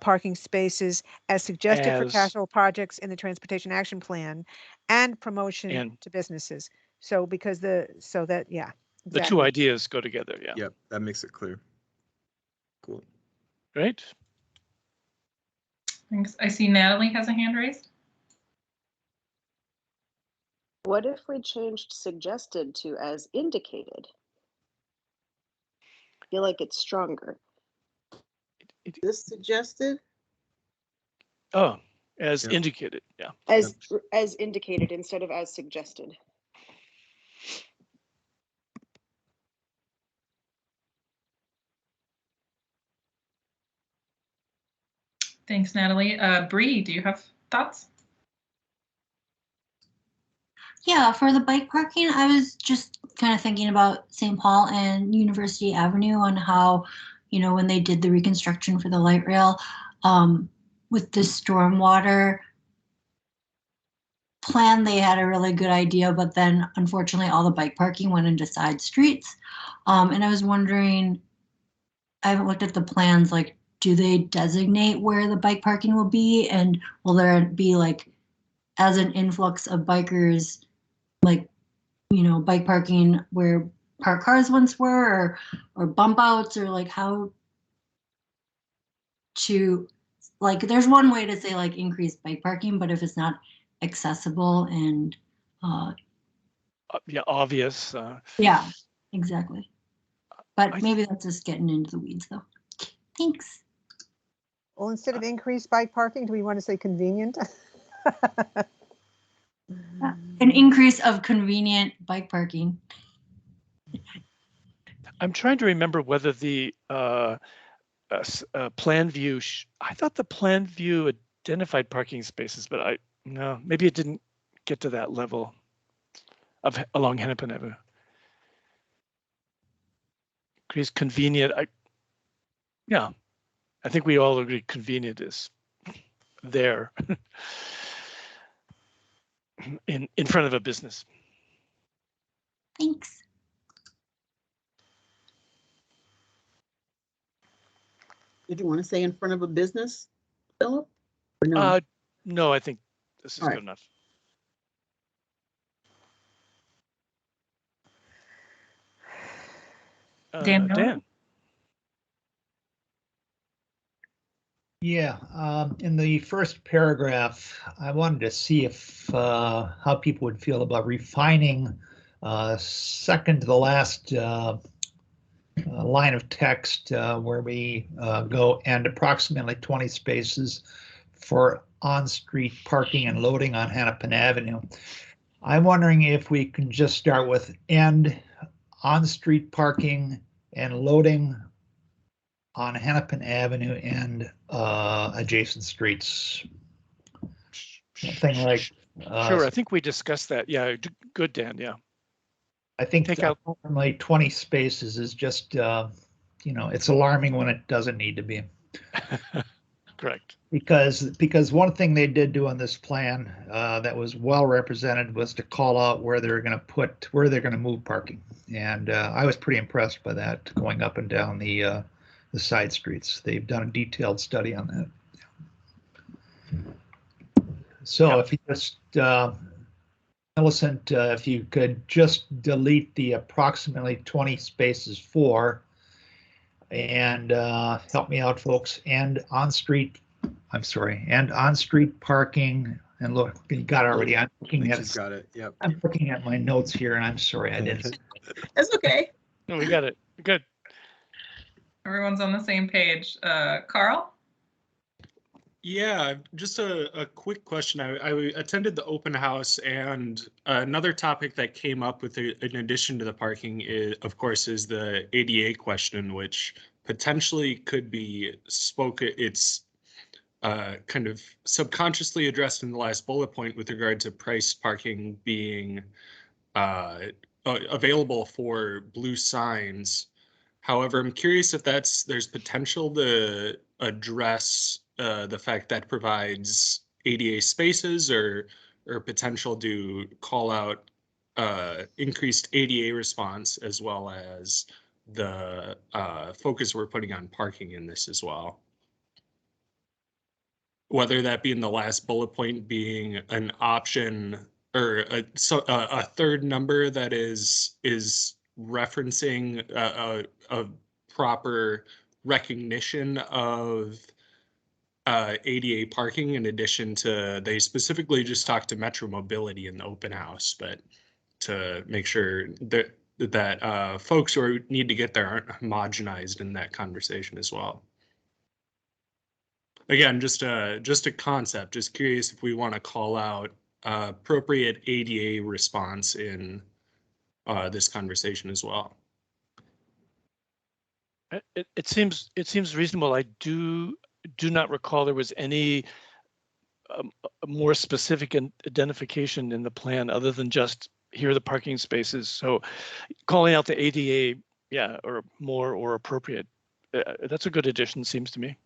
parking spaces as suggested for capital projects in the Transportation Action Plan and promotion to businesses. So because exactly. The two ideas go together. Yeah. Yep, that makes it clear. Cool. Great. Thanks. I see Natalie has a hand raised. What if we changed suggested to as indicated? I feel like it's stronger. This suggested? Oh, as indicated, yeah. As indicated instead of as suggested. Thanks, Natalie. Bree, do you have thoughts? Yeah, for the bike parking, I was just kind of thinking about St. Paul and University Avenue and how, when they did the reconstruction for the light rail, with the stormwater plan, they had a really good idea, but then unfortunately all the bike parking went into side streets. And I was wondering, I haven't looked at the plans, do they designate where the bike parking will be? And will there be as an influx of bikers, bike parking where parked cars once were or bump outs or how to like, there's one way to say like increase bike parking, but if it's not accessible and, yeah, obvious. yeah, exactly. But maybe that's just getting into the weeds though. Thanks. Well, instead of increased bike parking, do we want to say convenient? An increase of convenient bike parking. I'm trying to remember whether the plan view, I thought the plan view identified parking spaces, but no, maybe it didn't get to that level of along Hennepin Avenue. Increase convenient. Yeah, I think we all agree convenient is there in front of a business. Thanks. Did you want to say in front of a business, Philip? Or no? No, I think this is All good right. enough. Dan. Yeah, in the first paragraph, I wanted to see if how people would feel about refining second to the last line of text where we go and approximately 20 spaces for on-street parking and loading on Hennepin Avenue. I'm wondering if we can just start with and on-street parking and loading on Hennepin Avenue and adjacent streets. Something like Sure, I think we discussed that. Yeah, good, Dan. Yeah. I think take out only 20 spaces is just it's alarming when it doesn't need to be. Correct. Because one thing they did do on this plan that was well represented was to call out where they're going to move parking, and I was pretty impressed by that going up and down the side streets. They've done a detailed study on that. So if you just Millicent, if you could just delete the approximately 20 spaces for, and help me out, folks, and on-street parking, and look, you got it already. I'm looking at She's got it. Yep. I'm looking at my notes here, and I'm sorry I didn't. That's okay. No, we got it. Good. Everyone's on the same page. Carl? Yeah, just a quick question. I attended the open house, and another topic that came up with in addition to the parking is, of course, is the ADA question, which potentially could be it's kind of subconsciously addressed in the last bullet point with regard to price parking being available for blue signs. However, I'm curious if there's potential to address the fact that provides ADA spaces or potential to call out increased ADA response, as well as the focus we're putting on parking in this as well. Whether that be in the last bullet point being an option or a third number that is referencing a proper recognition of ADA parking, in addition to, they specifically just talked to Metro Mobility in the open house, but to make sure that folks who need to get there aren't homogenized in that conversation as well. Again, just a concept. Just curious if we want to call out appropriate ADA response in this conversation as well. It seems reasonable. I do not recall there was any more specific identification in the plan other than just here are the parking spaces. So calling out the ADA, yeah, or more or appropriate. That's a good addition, seems to me.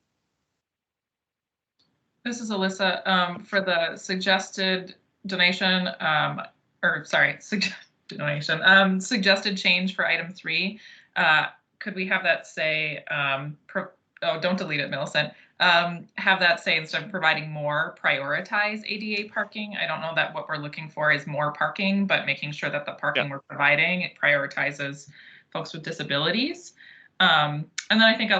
This is Alyssa. For the suggested donation, suggested change for item 3. Could we have that say, don't delete it, Millicent. Have that say, instead of providing more, prioritize ADA parking. I don't know that what we're looking for is more parking, but making sure that the parking we're providing, it prioritizes folks with disabilities. And then I think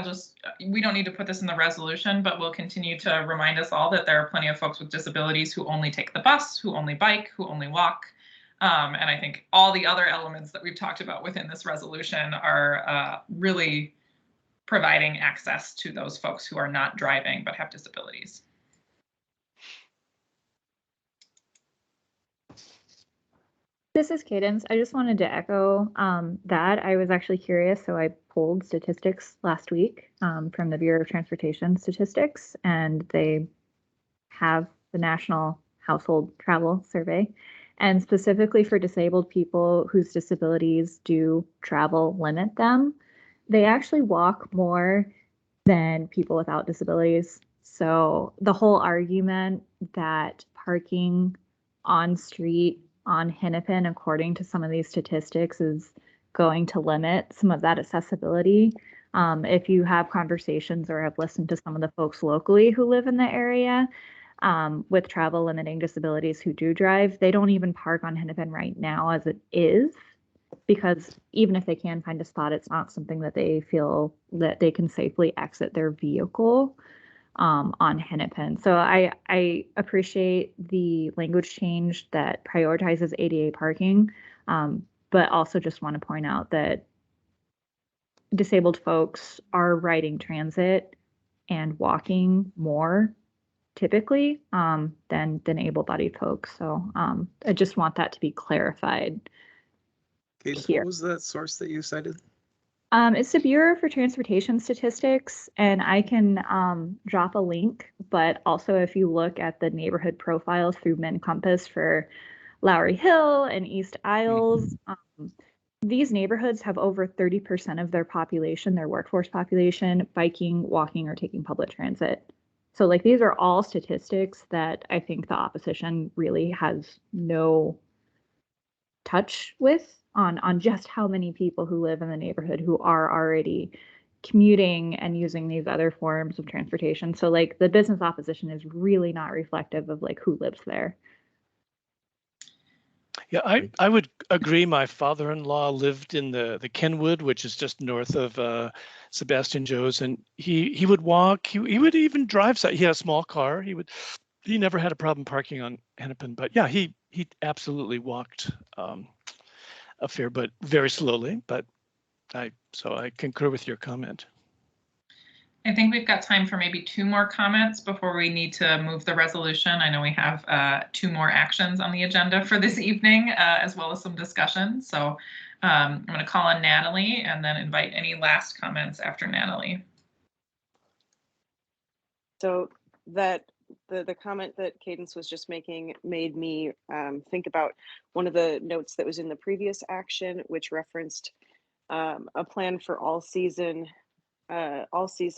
we don't need to put this in the resolution, but we'll continue to remind us all that there are plenty of folks with disabilities who only take the bus, who only bike, who only walk. And I think all the other elements that we've talked about within this resolution are really providing access to those folks who are not driving but have disabilities. This is Cadence. I just wanted to echo that. I was actually curious, so I pulled statistics last week from the Bureau of Transportation Statistics, and they have the National Household Travel Survey. And specifically for disabled people whose disabilities do travel limit them, they actually walk more than people without disabilities. So the whole argument that parking on street on Hennepin, according to some of these statistics, is going to limit some of that accessibility. If you have conversations or have listened to some of the folks locally who live in the area with travel limiting disabilities who do drive, they don't even park on Hennepin right now as it is, because even if they can find a spot, it's not something that they feel that they can safely exit their vehicle on Hennepin. So I appreciate the language change that prioritizes ADA parking, but also just want to point out that disabled folks are riding transit and walking more typically than able-bodied folks. So I just want that to be clarified. Cadence, Here. what was that source that you cited? It's the Bureau for Transportation Statistics, and I can drop a link, but also if you look at the neighborhood profiles through MinCompass for Lowry Hill and East Isles, these neighborhoods have over 30% of their population, their workforce population, biking, walking, or taking public transit. So like these are all statistics that I think the opposition really has no touch with on just how many people who live in the neighborhood who are already commuting and using these other forms of transportation. So like the business opposition is really not reflective of like who lives there. Yeah, I would agree. My father-in-law lived in the Kenwood, which is just north of Sebastian Joe's, and he would walk. He would even drive. He had a small car. He never had a problem parking on Hennepin. But yeah, he absolutely walked a fair, but very slowly. But so I concur with your comment. I think we've got time for maybe 2 more comments before we need to move the resolution. I know we have 2 more actions on the agenda for this evening, as well as some discussion. So I'm going to call on Natalie and then invite any last comments after Natalie. So that the comment that Cadence was just making made me think about one of the notes that was in the previous action, which referenced a plan for all season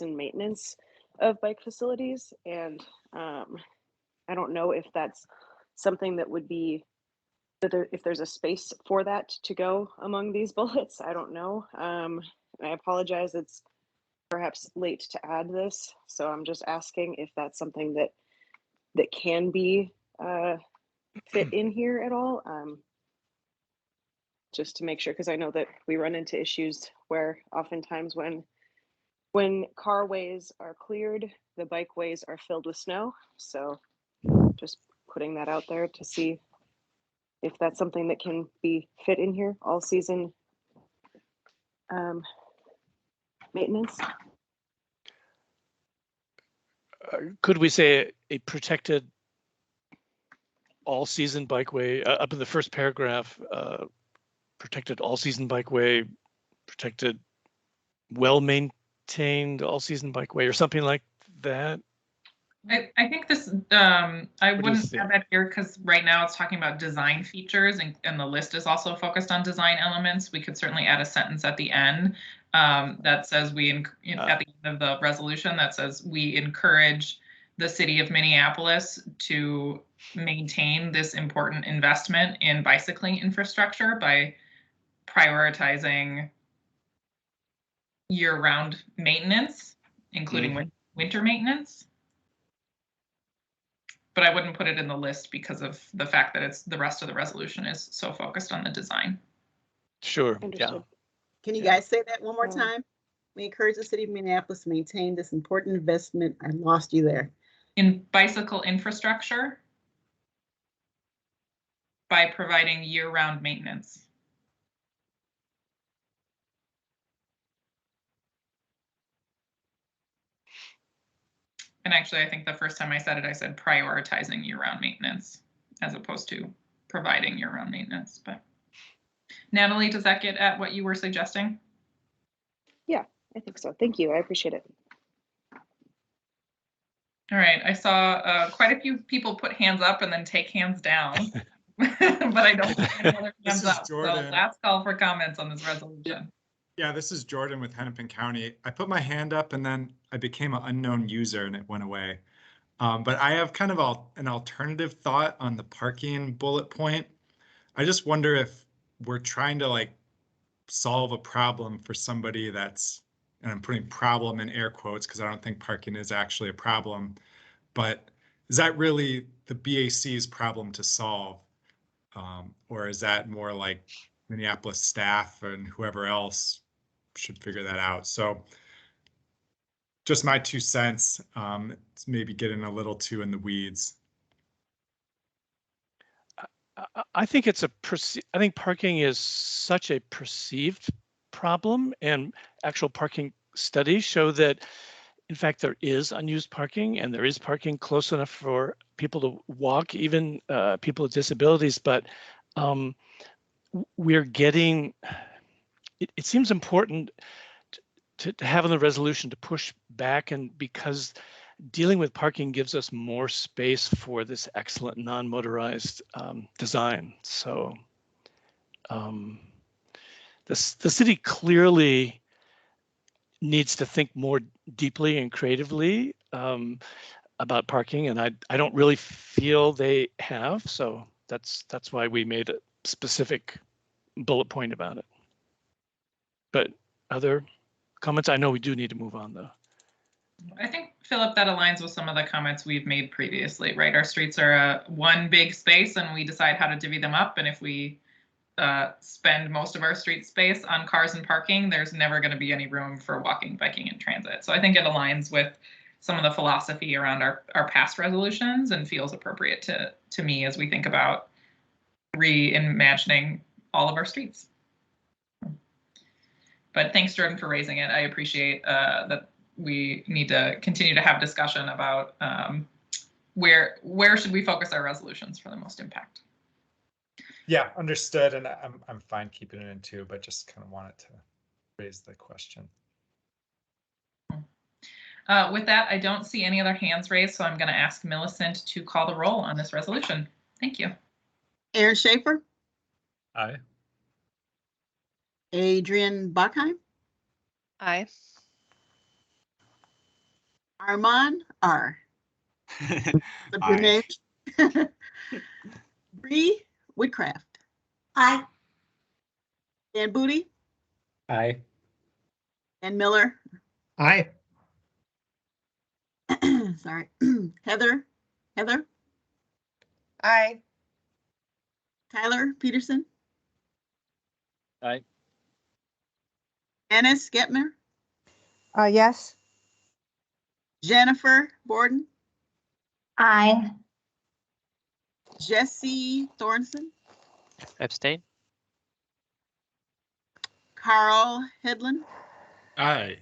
maintenance of bike facilities. And I don't know if that's something that would be, if there's a space for that to go among these bullets. I don't know. I apologize, it's perhaps late to add this. So I'm just asking if that's something that can be fit in here at all. Just to make sure, because I know that we run into issues where oftentimes when carways are cleared, the bikeways are filled with snow. So just putting that out there to see if that's something that can be fit in here, all season maintenance. Could we say a protected all-season bikeway up in the first paragraph? Protected all-season bikeway, protected, well-maintained all-season bikeway, or something like that. I think this, I wouldn't have that here because right now it's talking about design features and the list is also focused on design elements. We could certainly add a sentence at the end that says at the end of the resolution that says we encourage the city of Minneapolis to maintain this important investment in bicycling infrastructure by prioritizing year-round maintenance, including winter maintenance. But I wouldn't put it in the list because of the fact that the rest of the resolution is so focused on the design. Sure. Understood. Yeah. Can you guys say that one more time? We encourage the city of Minneapolis to maintain this important investment. I lost you there. In bicycle infrastructure by providing year-round maintenance. And actually, I think the first time I said it, I said prioritizing year-round maintenance as opposed to providing year-round maintenance. But Natalie, does that get at what you were suggesting? Yeah, I think so. Thank you. I appreciate it. All right, I saw quite a few people put hands up and then take hands down, but I don't see any other This hands is up. Jordan. So last call for comments on this resolution. Yeah, this is Jordan with Hennepin County. I put my hand up and then I became an unknown user and it went away. But I have kind of an alternative thought on the parking bullet point. I just wonder if we're trying to like solve a problem for somebody that's, and I'm putting problem in air quotes because I don't think parking is actually a problem, but is that really the BAC's problem to solve? Or is that more like Minneapolis staff and whoever else should figure that out? So just my 2 cents, it's maybe getting a little too in the weeds. I think it's I think parking is such a perceived problem, and actual parking studies show that, in fact, there is unused parking and there is parking close enough for people to walk, even people with disabilities. But we're getting, it seems important to have in the resolution to push back, and because dealing with parking gives us more space for this excellent non-motorized design. So the city clearly needs to think more deeply and creatively about parking, and I don't really feel they have. So that's why we made a specific bullet point about it. But other comments? I know we do need to move on though. I think, Philip, that aligns with some of the comments we've made previously, right? Our streets are one big space and we decide how to divvy them up. And if we spend most of our street space on cars and parking, there's never going to be any room for walking, biking, and transit. So I think it aligns with some of the philosophy around our past resolutions and feels appropriate to me as we think about reimagining all of our streets. But thanks, Jordan, for raising it. I appreciate that we need to continue to have discussion about where should we focus our resolutions for the most impact. Yeah, understood. And I'm fine keeping it in 2, but just kind of wanted to raise the question. With that, I don't see any other hands raised, so I'm going to ask Millicent to call the roll on this resolution. Thank you. Aaron Schaefer, Aye. Adrian Bachheim, Aye. Armand R. Aye. Bree Woodcraft. Aye. Dan Booty Aye. and Miller. Aye. Sorry. Heather. Aye. Tyler Peterson. Aye. Annis Getmer. Yes. Jennifer Borden. Aye. Jesse Thornson. Abstain. Carl Hedlund. Aye.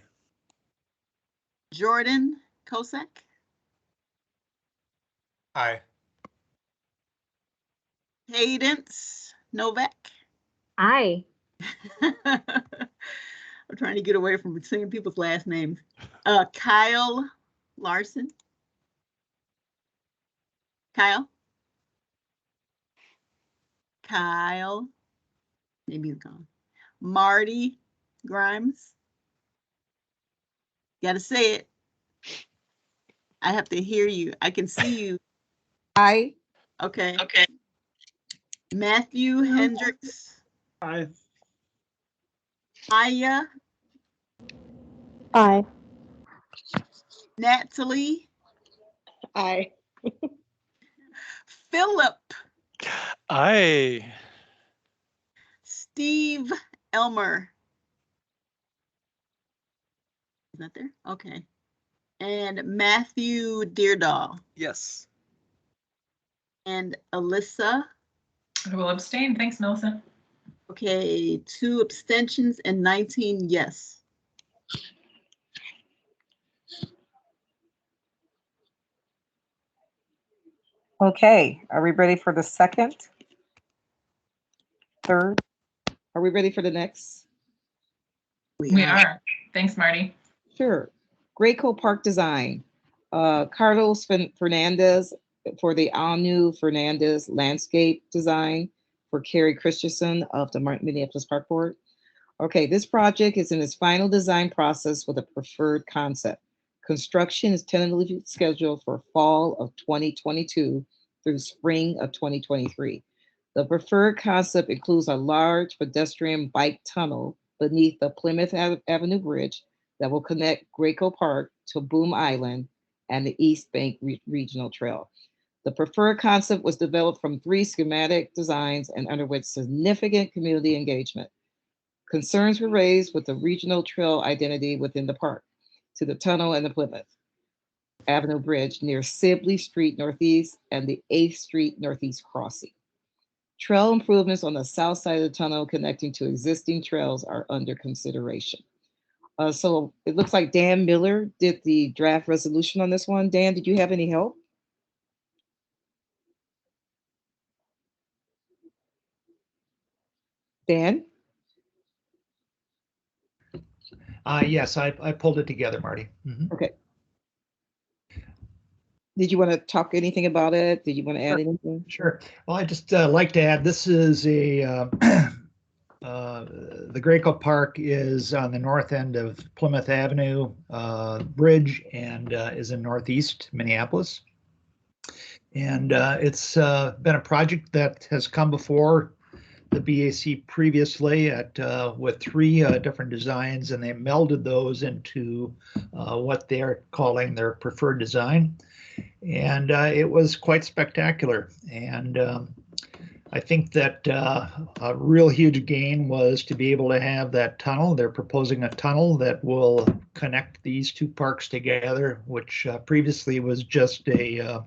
Jordan Kosak. Aye. Cadence Novak. Aye. I'm trying to get away from saying people's last names. Kyle Larson. Kyle. Maybe he's gone. Marty Grimes. Gotta say it. I have to hear you. I can see you. Aye. Okay. Matthew Hendricks. Aye. Aya. Aye. Natalie. Aye. Philip. Aye. Steve Elmer. Is that there? Okay. And Matthew Deardahl. Yes. And Alyssa. I will abstain. Thanks, Melissa. Okay, 2 abstentions and 19 yes. Okay, are we ready for the second? Third? Are we ready for the next? We are. Thanks, Marty. Sure. Graco Park Design. Carlos Fernandez for the all-new Fernandez landscape design for Carrie Christensen of the Minneapolis Park Board. Okay, this project is in its final design process with a preferred concept. Construction is tentatively scheduled for fall of 2022 through spring of 2023. The preferred concept includes a large pedestrian bike tunnel beneath the Plymouth Avenue Bridge that will connect Graco Park to Boom Island and the East Bank Regional Trail. The preferred concept was developed from 3 schematic designs and underwent significant community engagement. Concerns were raised with the regional trail identity within the park, to the tunnel and the Plymouth Avenue Bridge near Sibley Street Northeast and the 8th Street Northeast crossing. Trail improvements on the south side of the tunnel connecting to existing trails are under consideration. So it looks like Dan Miller did the draft resolution on this one. Dan, did you have any help? Dan? Yes, I pulled it together, Marty. Okay. Did you want to talk anything about it? Did you want to add anything? Sure. Well, I just like to add, this is a, the Graco Park is on the north end of Plymouth Avenue Bridge and is in northeast Minneapolis. And it's been a project that has come before the BAC previously at with 3 different designs, and they melded those into what they're calling their preferred design. And it was quite spectacular. And I think that a real huge gain was to be able to have that tunnel. They're proposing a tunnel that will connect these 2 parks together, which previously was just a,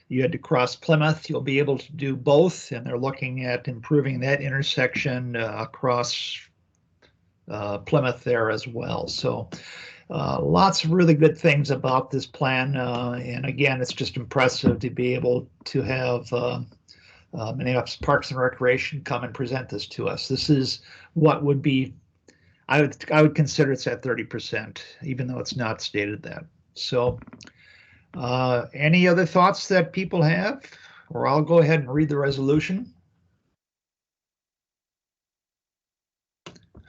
you had to cross Plymouth. You'll be able to do both, and they're looking at improving that intersection across Plymouth there as well. So lots of really good things about this plan. And again, it's just impressive to be able to have Minneapolis Parks and Recreation come and present this to us. This is what would be, I would consider it's at 30%, even though it's not stated that. So any other thoughts that people have, or I'll go ahead and read the resolution.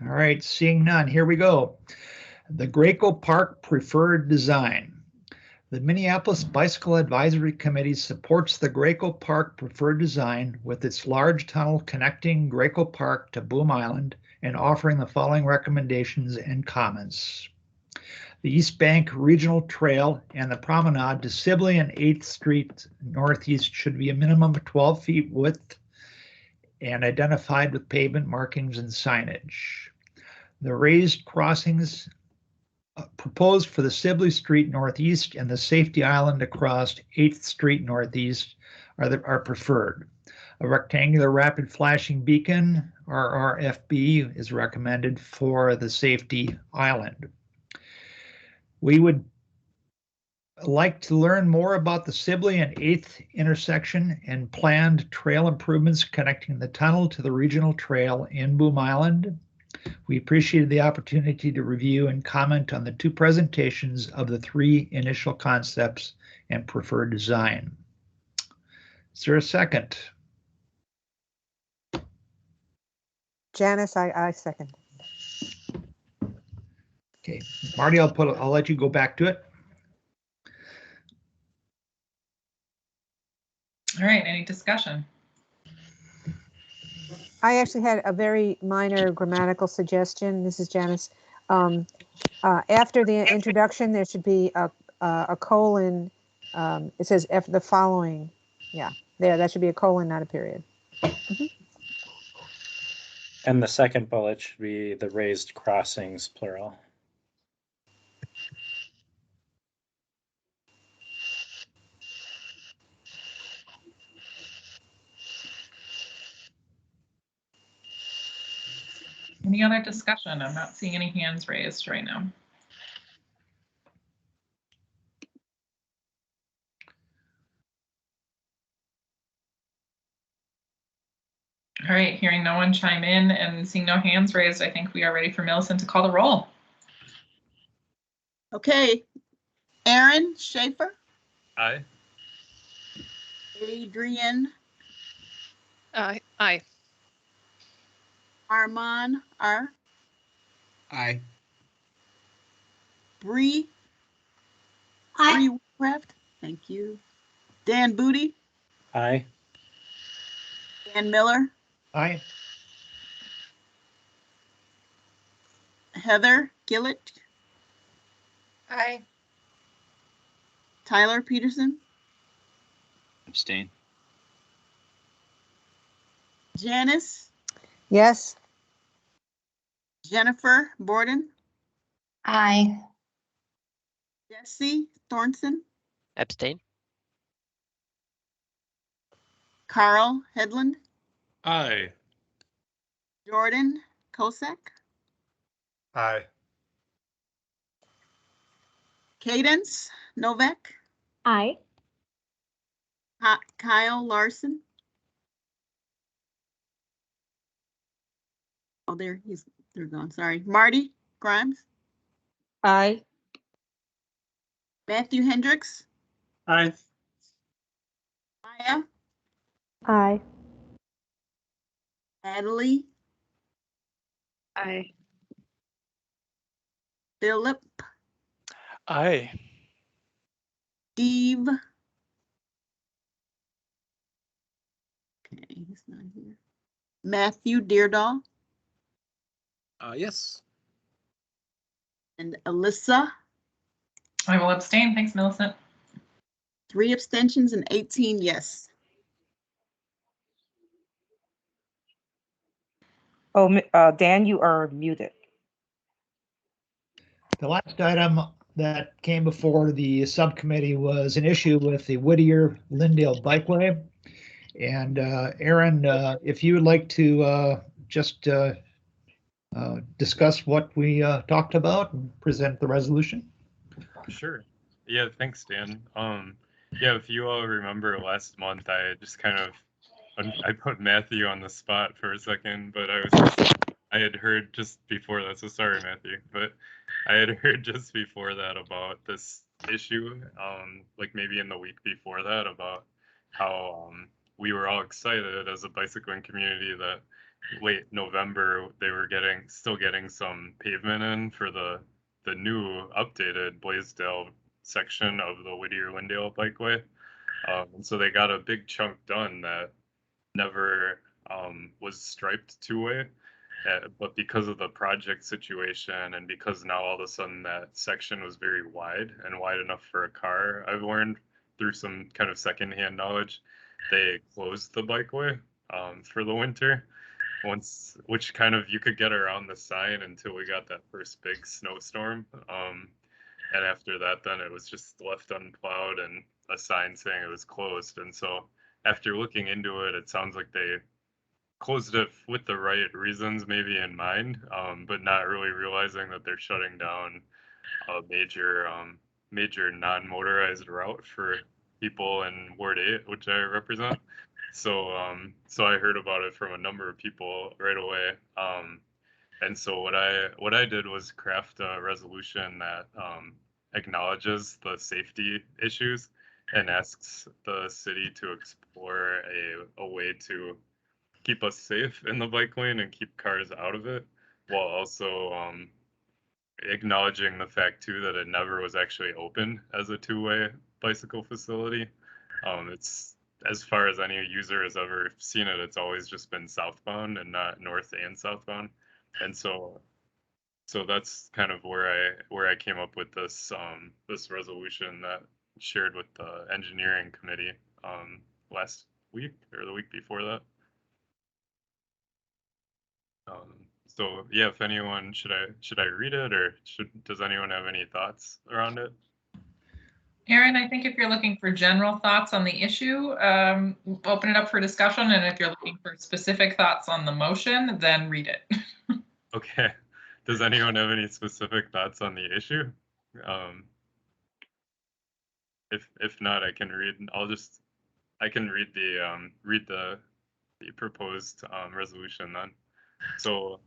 All right, seeing none, here we go. The Graco Park Preferred Design. The Minneapolis Bicycle Advisory Committee supports the Graco Park Preferred Design with its large tunnel connecting Graco Park to Boom Island and offering the following recommendations and comments. The East Bank Regional Trail and the promenade to Sibley and 8th Street Northeast should be a minimum of 12 feet width and identified with pavement markings and signage. The raised crossings proposed for the Sibley Street Northeast and the safety island across 8th Street Northeast are preferred. A rectangular rapid flashing beacon, or RFB, is recommended for the safety island. We would like to learn more about the Sibley and 8th intersection and planned trail improvements connecting the tunnel to the regional trail in Boom Island. We appreciated the opportunity to review and comment on the 2 presentations of the 3 initial concepts and preferred design. Is there a second? Janice, I second. Okay, Marty, I'll let you go back to it. All right, any discussion? I actually had a very minor grammatical suggestion. This is Janice. After the introduction, there should be a colon. It says after the following. Yeah, that should be a colon, not a period. And the second bullet should be the raised crossings, plural. Any other discussion? I'm not seeing any hands raised right now. All right, hearing no one chime in and seeing no hands raised, I think we are ready for Millicent to call the roll. Okay. Aaron Schaefer, Aye. Adrian, Aye. Armand R, Aye. Bree, Aye. Bree Craft, thank you. Dan Booty, Aye. Dan Miller, Aye. Heather Gillett, Aye. Tyler Peterson, Abstain. Janice, Yes. Jennifer Borden, Aye. Jesse Thornton, Abstain. Carl Hedlund, Aye. Jordan Kosak, Aye. Cadence Novak, Aye. Kyle Larson. Oh, they're gone. Sorry. Marty Grimes, Aye. Matthew Hendricks, Aye. Maya, Aye. Natalie, Aye. Philip, Aye. Steve. Okay, he's not here. Matthew Deardahl Yes. and Alyssa. I will abstain. Thanks, Millicent. 3 abstentions and 18 yes. Oh, Dan, you are muted. The last item that came before the subcommittee was an issue with the Whittier Lindeal Bikeway. And Aaron, if you would like to just discuss what we talked about and present the resolution. Sure. Yeah, thanks, Dan. Yeah, if you all remember last month, I just kind of I put Matthew on the spot for a second, but I had heard just before that, so sorry, Matthew, but I had heard just before that about this issue, like maybe in the week before that, about how we were all excited as a bicycling community that late November they were still getting some pavement in for the new updated Blaisdell section of the Whittier Lindeal Bikeway. And so they got a big chunk done that never was striped two-way. But because of the project situation and because now all of a sudden that section was very wide and wide enough for a car, I've learned through some kind of secondhand knowledge, they closed the bikeway for the winter. Which kind of you could get around the sign until we got that first big snowstorm. And after that, then it was just left unplowed and a sign saying it was closed. And so after looking into it, it sounds like they closed it with the right reasons maybe in mind, but not really realizing that they're shutting down a major non-motorized route for people in Ward 8, which I represent. So so I heard about it from a number of people right away. And so what I did was craft a resolution that acknowledges the safety issues and asks the city to explore a way to keep us safe in the bike lane and keep cars out of it, while also acknowledging the fact too that it never was actually opened as a two-way bicycle facility. It's, as far as any user has ever seen it, it's always just been southbound and not north and southbound. And so that's kind of where I came up with this this resolution that shared with the engineering committee last week or the week before that. So yeah, if anyone, should I read it, or does anyone have any thoughts around it? Aaron, I think if you're looking for general thoughts on the issue, open it up for discussion. And if you're looking for specific thoughts on the motion, then read it. Okay. Does anyone have any specific thoughts on the issue? If not, I can read. I can read the proposed resolution then. So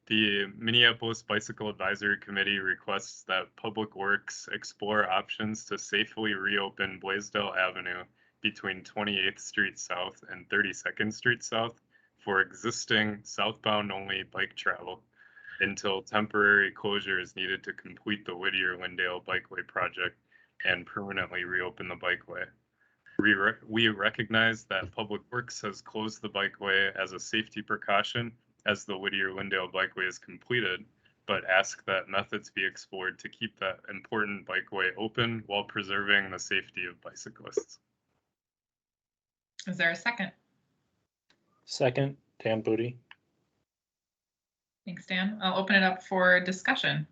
the Minneapolis Bicycle Advisory Committee requests that Public Works explore options to safely reopen Blaisdell Avenue between 28th Street South and 32nd Street South for existing southbound only bike travel until temporary closure is needed to complete the Whittier Lindeal Bikeway project and permanently reopen the bikeway. We recognize that Public Works has closed the bikeway as a safety precaution as the Whittier Lindeal Bikeway is completed, but ask that methods be explored to keep that important bikeway open while preserving the safety of bicyclists. Is there a second? Second, Dan Booty. Thanks, Dan. I'll open it up for discussion.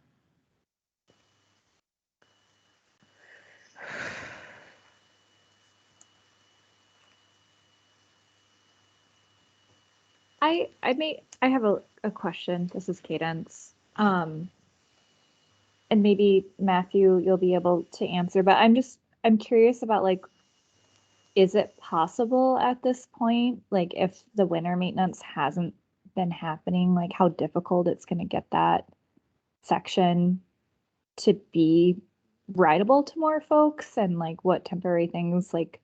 I have a question. This is Cadence. And maybe Matthew, you'll be able to answer, but I'm curious about, like, is it possible at this point, like if the winter maintenance hasn't been happening, like how difficult it's going to get that section to be rideable to more folks, and like what temporary things like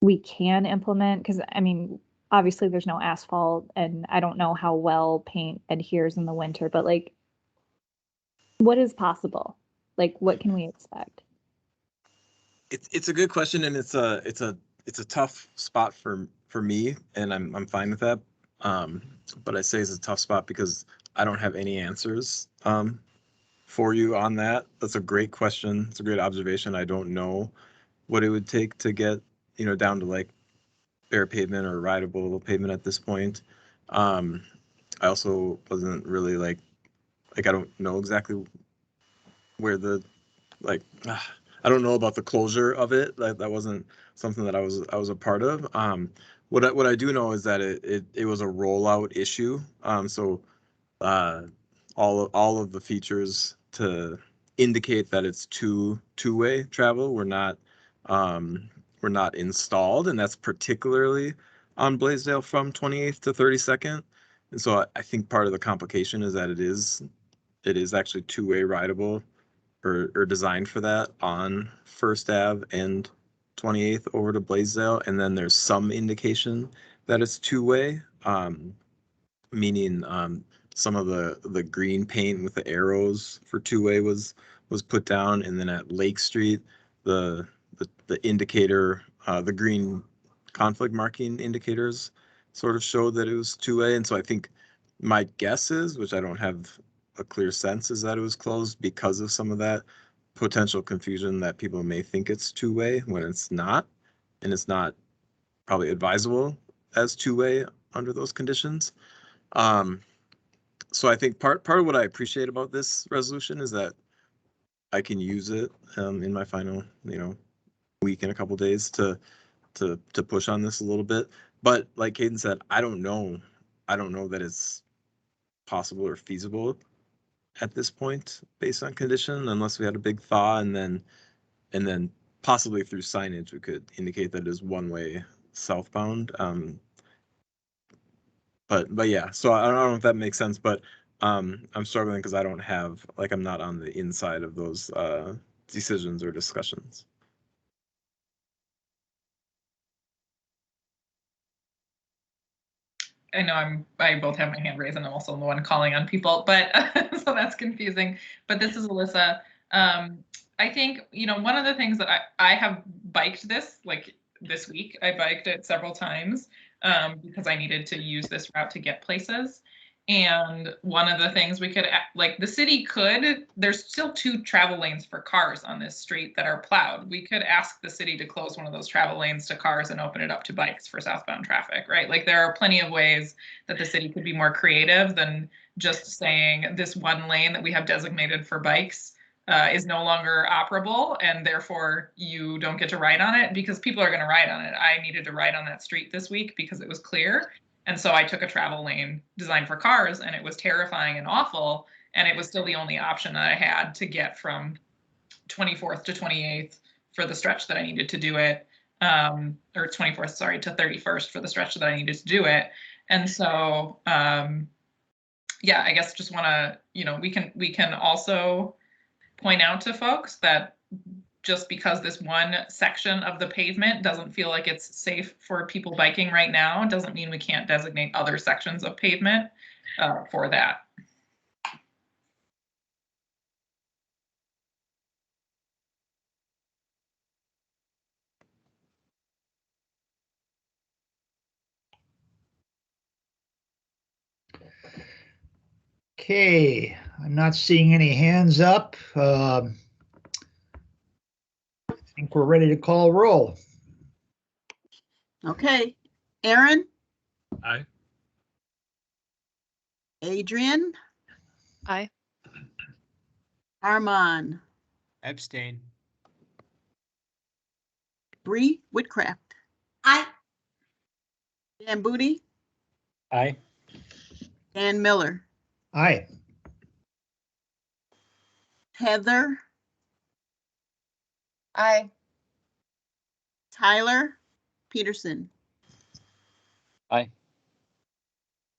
we can implement? Because I mean, obviously there's no asphalt and I don't know how well paint adheres in the winter, but like what is possible? Like what can we expect? It's a good question, and it's a tough spot for me, and I'm fine with that. But I say it's a tough spot because I don't have any answers for you on that. That's a great question. It's a great observation. I don't know what it would take to get, down to like bare pavement or rideable pavement at this point. I also wasn't really like I don't know exactly where the I don't know about the closure of it. That wasn't something that I was a part of. What I do know is that it was a rollout issue. So all of the features to indicate that it's two-way travel were not installed, and that's particularly on Blaisdell from 28th to 32nd. And so I think part of the complication is that it is actually two-way rideable or designed for that on First Ave and 28th over to Blaisdell. And then there's some indication that it's two-way, meaning some of the green paint with the arrows for two-way was put down. And then at Lake Street, the indicator, the green conflict marking indicators sort of showed that it was two-way. And so I think my guess is, which I don't have a clear sense, is that it was closed because of some of that potential confusion that people may think it's two-way when it's not, and it's not probably advisable as two-way under those conditions. So I think part of what I appreciate about this resolution is that I can use it in my final week and a couple days to push on this a little bit. But like Caden said, I don't know that it's possible or feasible at this point based on condition, unless we had a big thaw, and then possibly through signage we could indicate that it is one-way southbound. But yeah, so I don't know if that makes sense, but I'm struggling because I don't have, like, I'm not on the inside of those decisions or discussions. I know I both have my hand raised and I'm also the one calling on people, but so that's confusing. But this is Alyssa. I think, one of the things that I have biked this, like this week, I biked it several times because I needed to use this route to get places. And one of the things we could, like the city could, there's still 2 travel lanes for cars on this street that are plowed. We could ask the city to close one of those travel lanes to cars and open it up to bikes for southbound traffic, right? Like there are plenty of ways that the city could be more creative than just saying this one lane that we have designated for bikes is no longer operable and therefore you don't get to ride on it, because people are going to ride on it. I needed to ride on that street this week because it was clear. And so I took a travel lane designed for cars, and it was terrifying and awful. And it was still the only option that I had to get from 24th to 28th for the stretch that I needed to do it, or 24th, sorry, to 31st for the stretch that I needed to do it. And so, yeah, I guess just want to, we can also point out to folks that just because this one section of the pavement doesn't feel like it's safe for people biking right now, doesn't mean we can't designate other sections of pavement for that. Okay, I'm not seeing any hands up. I think we're ready to call roll. Okay, Aaron, Aye. Adrian, Aye. Armand, Abstain. Bree Whitcraft, Aye. Dan Booty, Aye. Dan Miller, Aye. Heather, Aye. Tyler Peterson, Aye.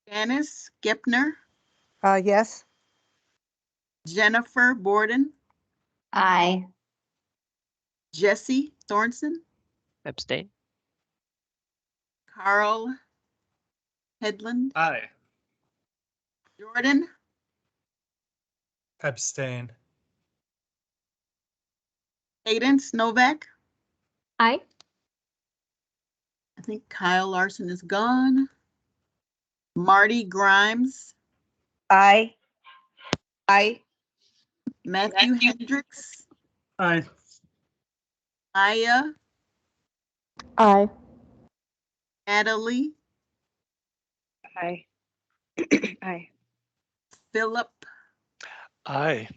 Janice Gepner, Yes. Jennifer Borden, Aye. Jesse Thornson, Abstain. Carl Headland, Aye. Jordan, Abstain. Cadence Novak. Aye. I think Kyle Larson is gone. Marty Grimes, Aye. Aye. Matthew Hendricks, Aye. Aya, Aye. Natalie, Aye. Aye. Philip, Aye.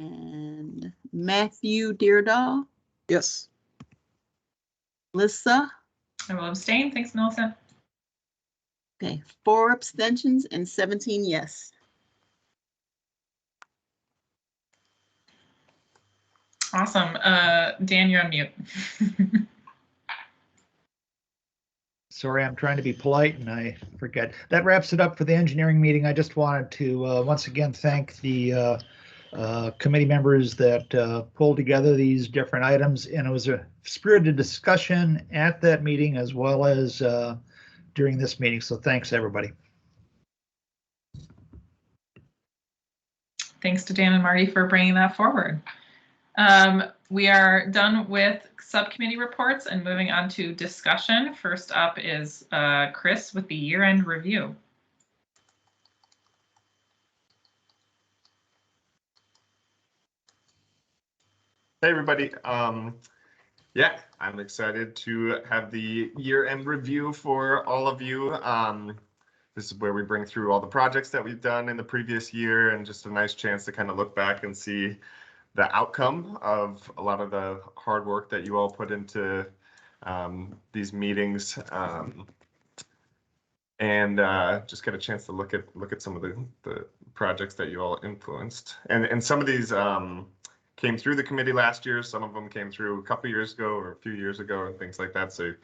and Matthew Deardahl, Yes. Lissa. I will abstain. Thanks, Melissa. Okay, 4 abstentions and 17 yes. Awesome. Dan, you're on mute. Sorry, I'm trying to be polite and I forget. That wraps it up for the engineering meeting. I just wanted to once again thank the committee members that pulled together these different items. And it was a spirited discussion at that meeting as well as during this meeting. So thanks, everybody. Thanks to Dan and Marty for bringing that forward. We are done with subcommittee reports and moving on to discussion. First up is Chris with the year-end review. Hey, everybody. Yeah, I'm excited to have the year-end review for all of you. This is where we bring through all the projects that we've done in the previous year and just a nice chance to kind of look back and see the outcome of a lot of the hard work that you all put into these meetings, and just get a chance to look at some of the projects that you all influenced. And some of these came through the committee last year. Some of them came through a couple years ago or a few years ago and things like that. So you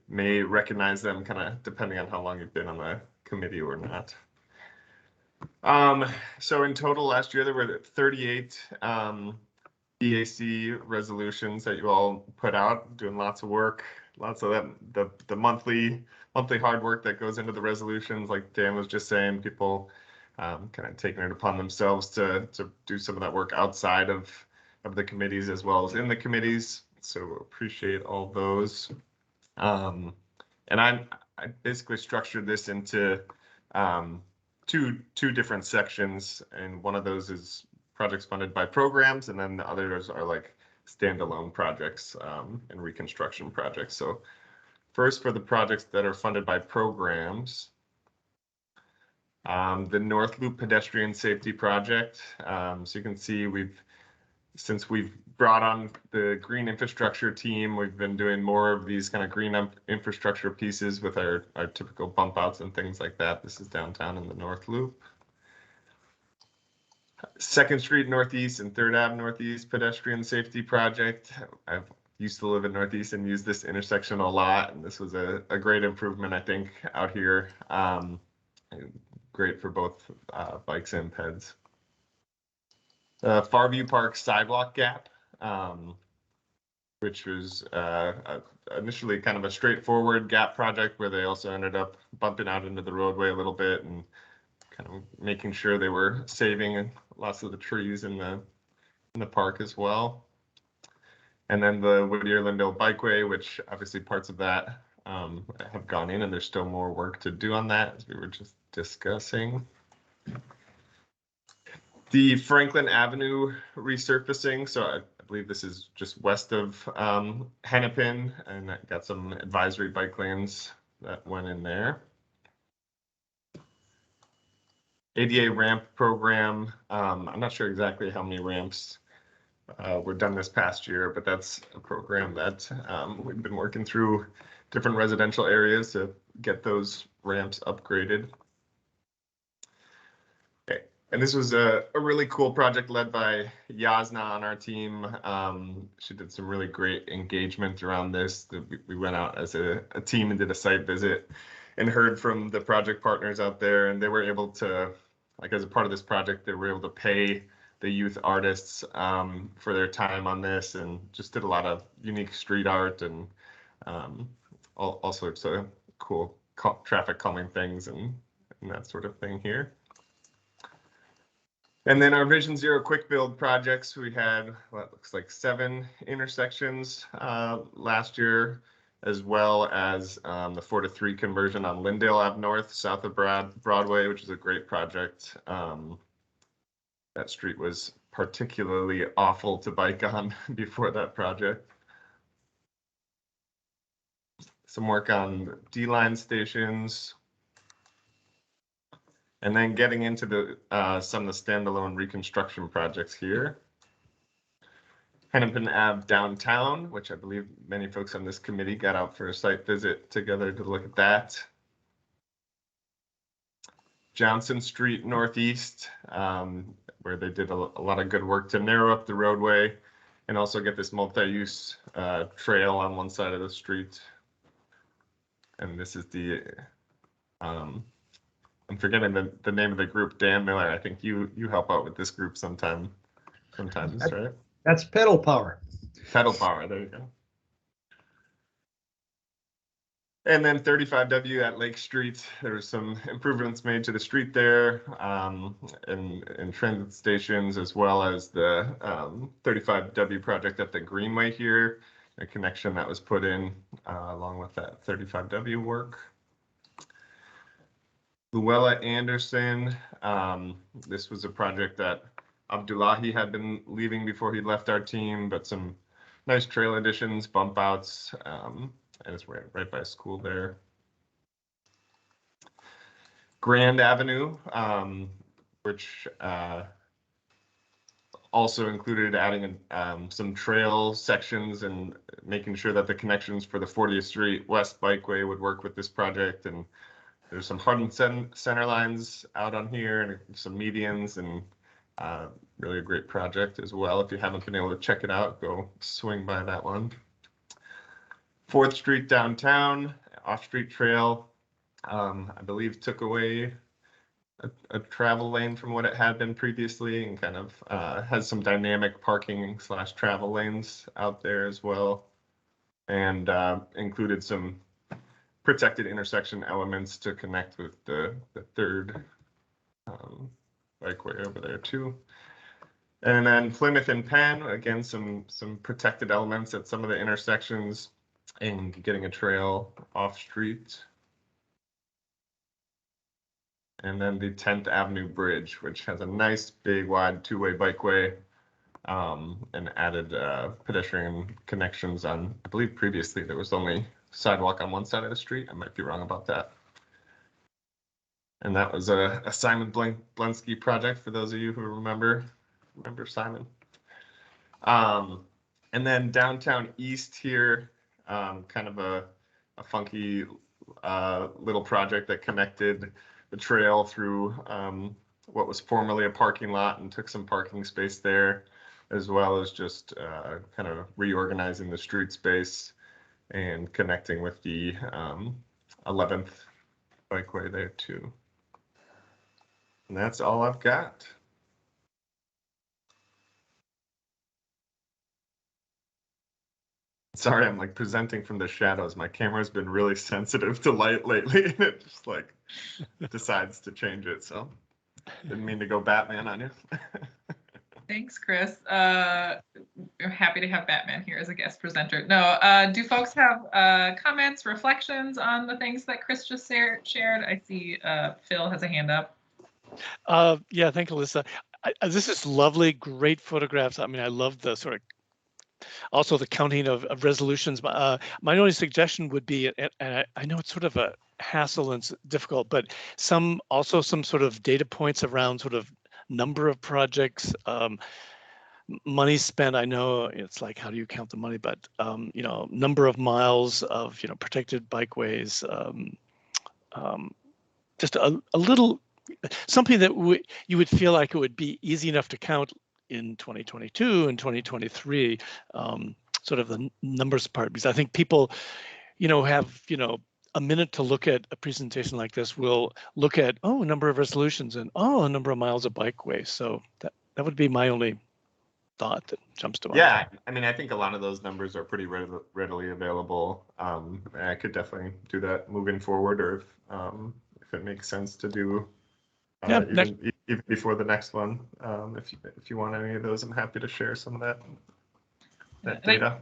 may recognize them kind of depending on how long you've been on the committee or not. So in total last year, there were 38 BAC resolutions that you all put out, doing lots of work, lots of that, the monthly hard work that goes into the resolutions. Like Dan was just saying, people kind of taking it upon themselves to do some of that work outside of the committees as well as in the committees. So appreciate all those. And I basically structured this into two different sections, and one of those is projects funded by programs, and then the others are like standalone projects and reconstruction projects. So first, for the projects that are funded by programs, the North Loop Pedestrian Safety Project. So you can see since we've brought on the green infrastructure team. We've been doing more of these kind of green infrastructure pieces with our typical bump outs and things like that. This is downtown in the North Loop. 2nd Street Northeast and 3rd Ave Northeast pedestrian safety project. I've used to live in Northeast and used this intersection a lot, and this was a great improvement, I think, out here. Great for both bikes and peds. Farview Park sidewalk gap, which was initially kind of a straightforward gap project where they also ended up bumping out into the roadway a little bit and kind of making sure they were saving lots of the trees in the park as well. And then the Whittier Lindeal Bikeway, which obviously parts of that have gone in, and there's still more work to do on that, as we were just discussing. The Franklin Avenue resurfacing, so I believe this is just west of Hennepin, and that got some advisory bike lanes that went in there. ADA ramp program, I'm not sure exactly how many ramps were done this past year, but that's a program that we've been working through different residential areas to get those ramps upgraded. And this was a really cool project led by Yasna on our team. She did some really great engagement around this. We went out as a team and did a site visit and heard from the project partners out there, and they were able to, like, as a part of this project, they were able to pay the youth artists for their time on this, and just did a lot of unique street art and all sorts of cool traffic calming things and that sort of thing here. And then our Vision Zero quick build projects, we had what looks like 7 intersections last year, as well as the 4-to-3 conversion on Lindeal Ave North, south of Broadway, which is a great project. That street was particularly awful to bike on before that project. Some work on D-line stations. And then getting into the some of the standalone reconstruction projects here. Hennepin Ave downtown, which I believe many folks on this committee got out for a site visit together to look at that. Johnson Street Northeast, where they did a lot of good work to narrow up the roadway and also get this multi-use trail on one side of the street. And this is the I'm forgetting the name of the group. Dan Miller, I think you help out with this group sometimes, right? That's Pedal Power. Pedal Power, there you go. And then 35W at Lake Street, there was some improvements made to the street there, and transit stations, as well as the 35W project at the Greenway here, a connection that was put in along with that 35W work. Luella Anderson, this was a project that Abdullahi had been leaving before he left our team, but some nice trail additions, bump outs, and it's right by school there. Grand Avenue, which also included adding some trail sections and making sure that the connections for the 40th Street West Bikeway would work with this project. And there's some hardened center lines out on here and some medians, and really a great project as well. If you haven't been able to check it out, go swing by that one. 4th Street downtown, off-street trail, I believe took away a travel lane from what it had been previously, and kind of has some dynamic parking / travel lanes out there as well, and included some protected intersection elements to connect with the 3rd bikeway over there too. And then Plymouth and Penn, again, some protected elements at some of the intersections and getting a trail off street. And then the 10th Avenue Bridge, which has a nice big wide 2-way bikeway, and added pedestrian connections on, I believe previously there was only sidewalk on one side of the street. I might be wrong about that. And that was a Simon Blensky project, for those of you who remember Simon. And then downtown east here, kind of a funky little project that connected the trail through what was formerly a parking lot and took some parking space there, as well as just kind of reorganizing the street space and connecting with the 11th Bikeway there too. And that's all I've got. Sorry, I'm like presenting from the shadows. My camera's been really sensitive to light lately, and it just like decides to change it. So didn't mean to go Batman on you. Thanks, Chris. I'm happy to have Batman here as a guest presenter. No, do folks have comments, reflections on the things that Chris just shared? I see Phil has a hand up. Yeah, thank you, Alyssa. This is lovely, great photographs. I mean, I love the sort of also the counting of resolutions. My only suggestion would be, and I know it's sort of a hassle and it's difficult, but some sort of data points around sort of number of projects, money spent. I know it's like, how do you count the money? But you know, number of miles of protected bikeways. Just a little something that you would feel like it would be easy enough to count in 2022 and 2023, sort of the numbers part, because I think people, have, a minute to look at a presentation like this. Will look at, number of resolutions and, a number of miles of bikeway. So that would be my only thought that jumps to mind. Yeah, I mean, I think a lot of those numbers are pretty readily available. I could definitely do that moving forward, or if it makes sense to do even before the next one. If you want any of those, I'm happy to share some of that data.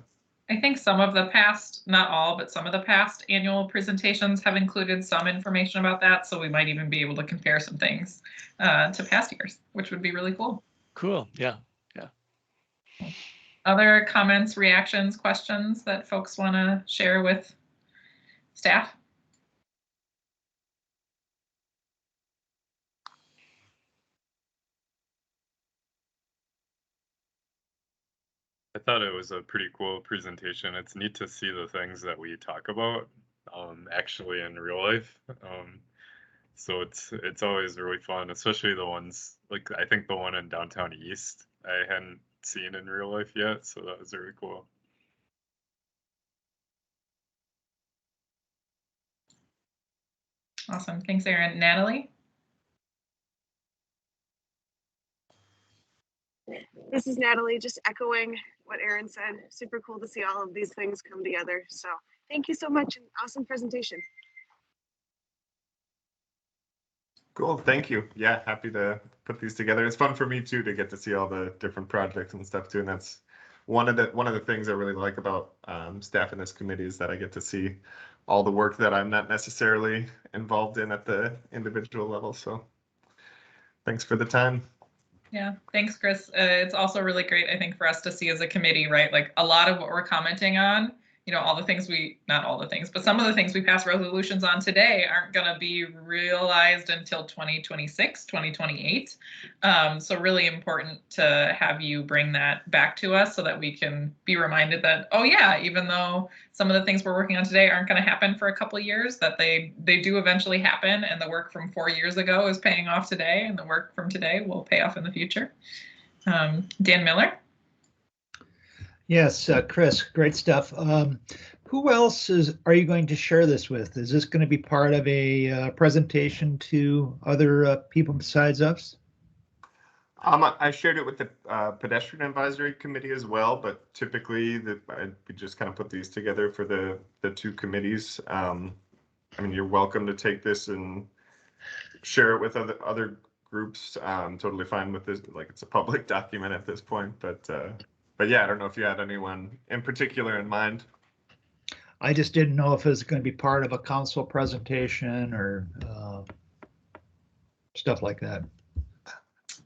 I think some of the past, not all, but some of the past annual presentations have included some information about that. So we might even be able to compare some things to past years, which would be really cool. Cool. Yeah. Other comments, reactions, questions that folks want to share with staff? I thought it was a pretty cool presentation. It's neat to see the things that we talk about actually in real life. So it's always really fun, especially the ones like I think the one in downtown East I hadn't seen in real life yet, so that was really cool. Awesome, thanks, Aaron. Natalie? This is Natalie, just echoing what Aaron said. Super cool to see all of these things come together. So thank you so much, and awesome presentation. Cool, thank you. Yeah, happy to put these together. It's fun for me too to get to see all the different projects and stuff too, and that's one of the things I really like about staff in this committee is that I get to see all the work that I'm not necessarily involved in at the individual level. So thanks for the time. Yeah, thanks, Chris. It's also really great, I think, for us to see as a committee, right? Like a lot of what we're commenting on, all the things not all the things, but some of the things we pass resolutions on today aren't going to be realized until 2026, 2028. So really important to have you bring that back to us so that we can be reminded that, oh yeah, even though some of the things we're working on today aren't going to happen for a couple of years, that they do eventually happen, and the work from 4 years ago is paying off today, and the work from today will pay off in the future. Dan Miller? Yes, Chris, great stuff. Who else are you going to share this with? Is this going to be part of a presentation to other people besides us? I shared it with the Pedestrian Advisory Committee as well, but typically we just kind of put these together for the two committees. I mean, you're welcome to take this and share it with other groups. Totally fine with this, like it's a public document at this point, but yeah, I don't know if you had anyone in particular in mind. I just didn't know if it was going to be part of a council presentation or stuff like that.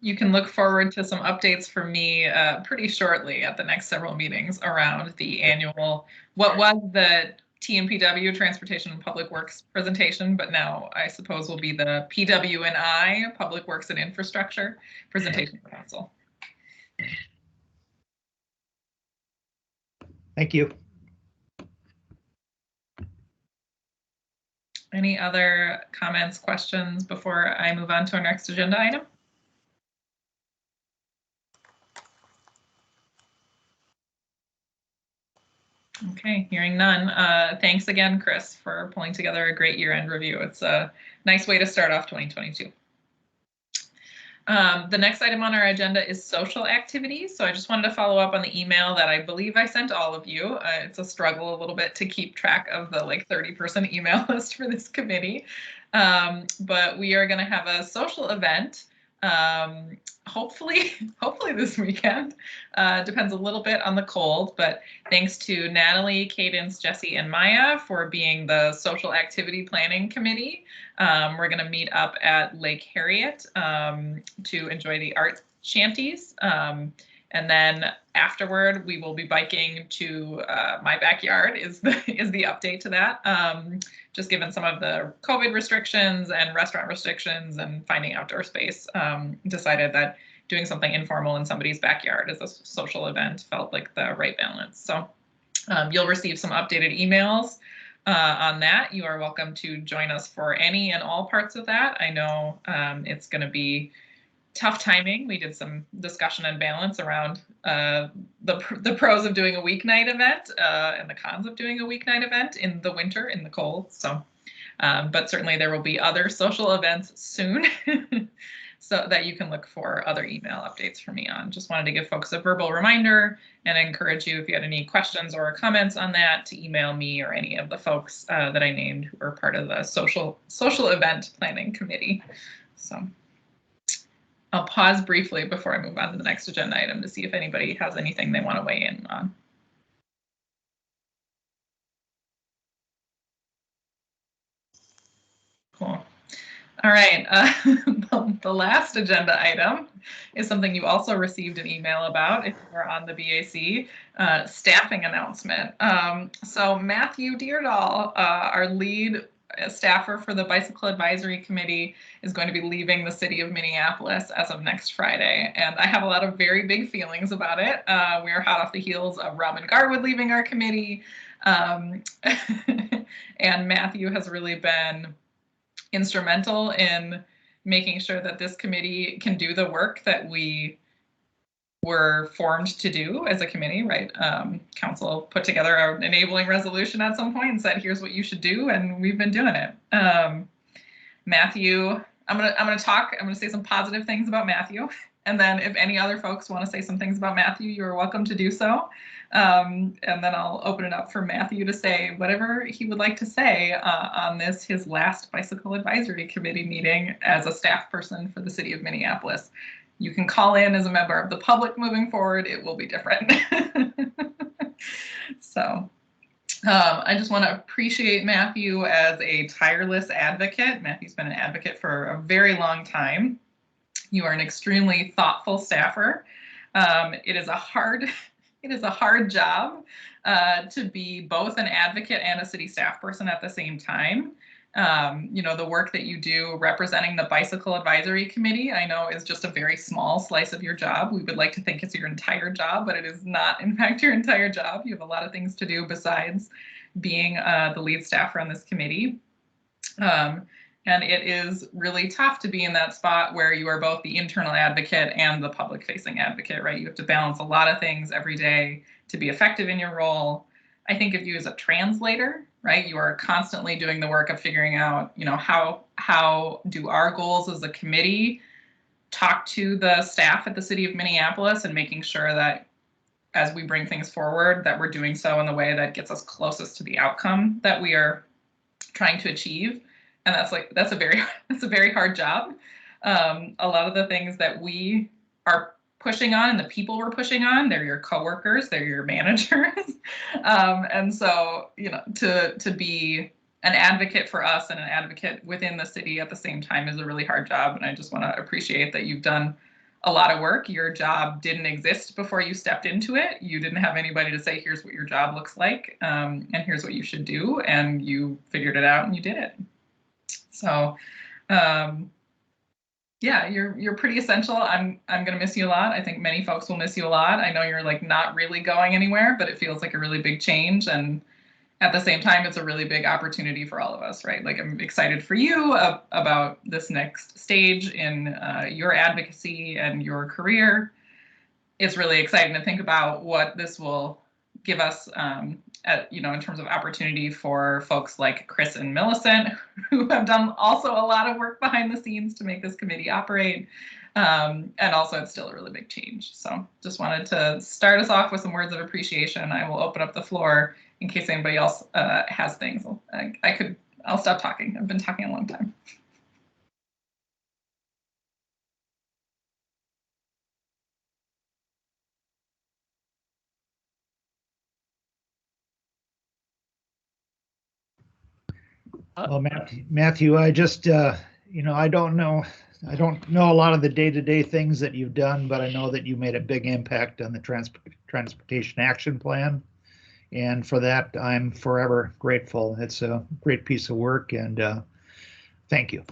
You can look forward to some updates from me pretty shortly at the next several meetings around the annual, what was the TMPW, Transportation and Public Works presentation, but now I suppose will be the PW&I, Public Works and Infrastructure presentation for council. Thank you. Any other comments, questions before I move on to our next agenda item? Okay, hearing none. Thanks again, Chris, for pulling together a great year-end review. It's a nice way to start off 2022. The next item on our agenda is social activities. So I just wanted to follow up on the email that I believe I sent all of you. It's a struggle a little bit to keep track of the like 30-person email list for this committee. But we are going to have a social event, hopefully this weekend. Depends a little bit on the cold, but thanks to Natalie, Cadence, Jesse, and Maya for being the social activity planning committee. We're going to meet up at Lake Harriet to enjoy the art shanties. And then afterward, we will be biking to my backyard is the update to that. Just given some of the COVID restrictions and restaurant restrictions and finding outdoor space, decided that doing something informal in somebody's backyard as a social event felt like the right balance. So you'll receive some updated emails on that. You are welcome to join us for any and all parts of that. I know it's going to be tough timing. We did some discussion and balance around the pros of doing a weeknight event and the cons of doing a weeknight event in the winter, in the cold. So, but certainly there will be other social events soon so that you can look for other email updates from me on. Just wanted to give folks a verbal reminder and encourage you, if you had any questions or comments on that, to email me or any of the folks that I named who are part of the social event planning committee. So I'll pause briefly before I move on to the next agenda item to see if anybody has anything they want to weigh in on. Cool. All right, the last agenda item is something you also received an email about if you're on the BAC, staffing announcement. So Matthew Deardahl, our lead staffer for the Bicycle Advisory Committee, is going to be leaving the city of Minneapolis as of next Friday. And I have a lot of very big feelings about it. We are hot off the heels of Robin Garwood leaving our committee. And Matthew has really been instrumental in making sure that this committee can do the work that we were formed to do as a committee, right? Council put together an enabling resolution at some point and said, here's what you should do, and we've been doing it. Matthew, I'm gonna say some positive things about Matthew, and then if any other folks want to say some things about Matthew, you're welcome to do so. And then I'll open it up for Matthew to say whatever he would like to say on this, his last Bicycle Advisory Committee meeting as a staff person for the city of Minneapolis. You can call in as a member of the public moving forward. It will be different. So I just want to appreciate Matthew as a tireless advocate. Matthew's been an advocate for a very long time. You are an extremely thoughtful staffer. It is a hard job to be both an advocate and a city staff person at the same time. You know, the work that you do representing the Bicycle Advisory Committee, I know is just a very small slice of your job. We would like to think it's your entire job, but it is not, in fact, your entire job. You have a lot of things to do besides being the lead staffer on this committee. And it is really tough to be in that spot where you are both the internal advocate and the public-facing advocate, right? You have to balance a lot of things every day to be effective in your role. I think of you as a translator, right? You are constantly doing the work of figuring out, you know, how do our goals as a committee talk to the staff at the city of Minneapolis, and making sure that as we bring things forward, that we're doing so in the way that gets us closest to the outcome that we are trying to achieve. And that's a very hard job. A lot of the things that we are pushing on and the people we're pushing on, they're your coworkers, they're your managers. And so, you know, to be an advocate for us and an advocate within the city at the same time is a really hard job. And I just want to appreciate that you've done a lot of work. Your job didn't exist before you stepped into it. You didn't have anybody to say, here's what your job looks like, and here's what you should do. And you figured it out and you did it. So Yeah, you're pretty essential. I'm gonna miss you a lot. I think many folks will miss you a lot. I know you're like not really going anywhere, but it feels like a really big change, and at the same time, it's a really big opportunity for all of us, right? Like I'm excited for you about this next stage in your advocacy and your career. It's really exciting to think about what this will give us, in terms of opportunity for folks like Chris and Millicent, who have done also a lot of work behind the scenes to make this committee operate. And also it's still a really big change. So just wanted to start us off with some words of appreciation. I will open up the floor in case anybody else has things. I'll stop talking. I've been talking a long time. Well, Matthew, I just, I don't know a lot of the day-to-day things that you've done, but I know that you made a big impact on the Transportation Action Plan. And for that, I'm forever grateful. It's a great piece of work, and thank you.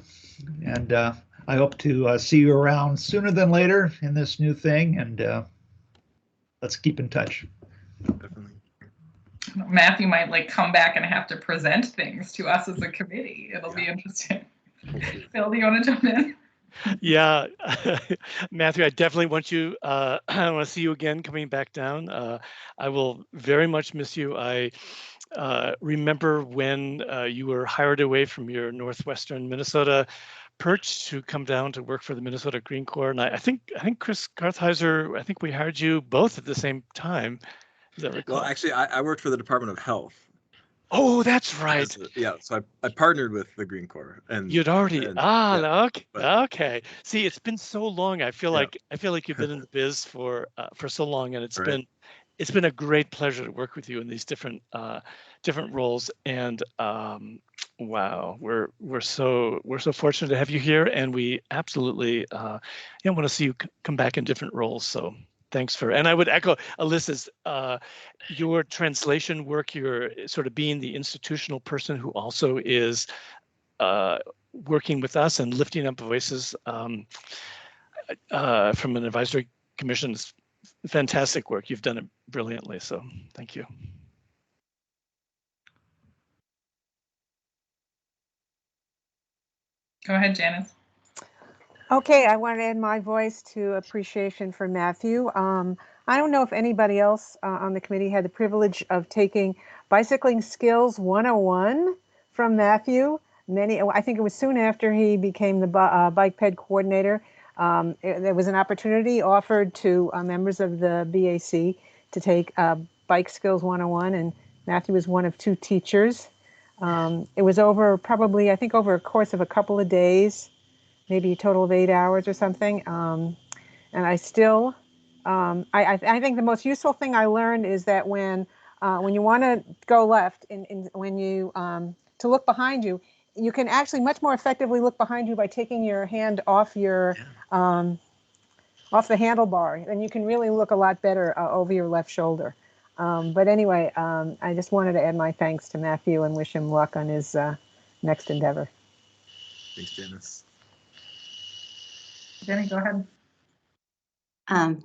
And I hope to see you around sooner than later in this new thing, and let's keep in touch. Definitely. Matthew might like come back and have to present things to us as a committee. It'll be interesting. Phil, do you want to jump in? Yeah, Matthew, I definitely want you, I want to see you again coming back down. I will very much miss you. I remember when you were hired away from your northwestern Minnesota perch to come down to work for the Minnesota Green Corps. And I think Chris Gartheiser, I think we hired you both at the same time. Is that recall? Well, actually, I worked for the Department of Health. Oh, that's right. Yeah, so I partnered with the Green Corps, and you'd already yeah, okay. Okay. See, it's been so long. I feel like you've been in the biz for so long, and it's been a great pleasure to work with you in these different roles. And wow, we're so fortunate to have you here, and we absolutely want to see you come back in different roles. So. Thanks and I would echo Alyssa's, your translation work, you're sort of being the institutional person who also is working with us and lifting up voices from an advisory commission. Is fantastic work. You've done it brilliantly. So thank you. Go ahead, Janice. Okay, I want to add my voice to appreciation for Matthew. I don't know if anybody else on the committee had the privilege of taking Bicycling Skills 101 from Matthew. I think it was soon after he became the bike ped coordinator. There was an opportunity offered to members of the BAC to take Bike Skills 101, and Matthew was one of two teachers. It was over a course of a couple of days, maybe a total of 8 hours or something. And I still, I think the most useful thing I learned is that when you want to go left, when you to look behind you, you can actually much more effectively look behind you by taking your hand off your off the handlebar, and you can really look a lot better over your left shoulder. But anyway, I just wanted to add my thanks to Matthew and wish him luck on his next endeavor. Thanks, Janice. Jenny, go ahead.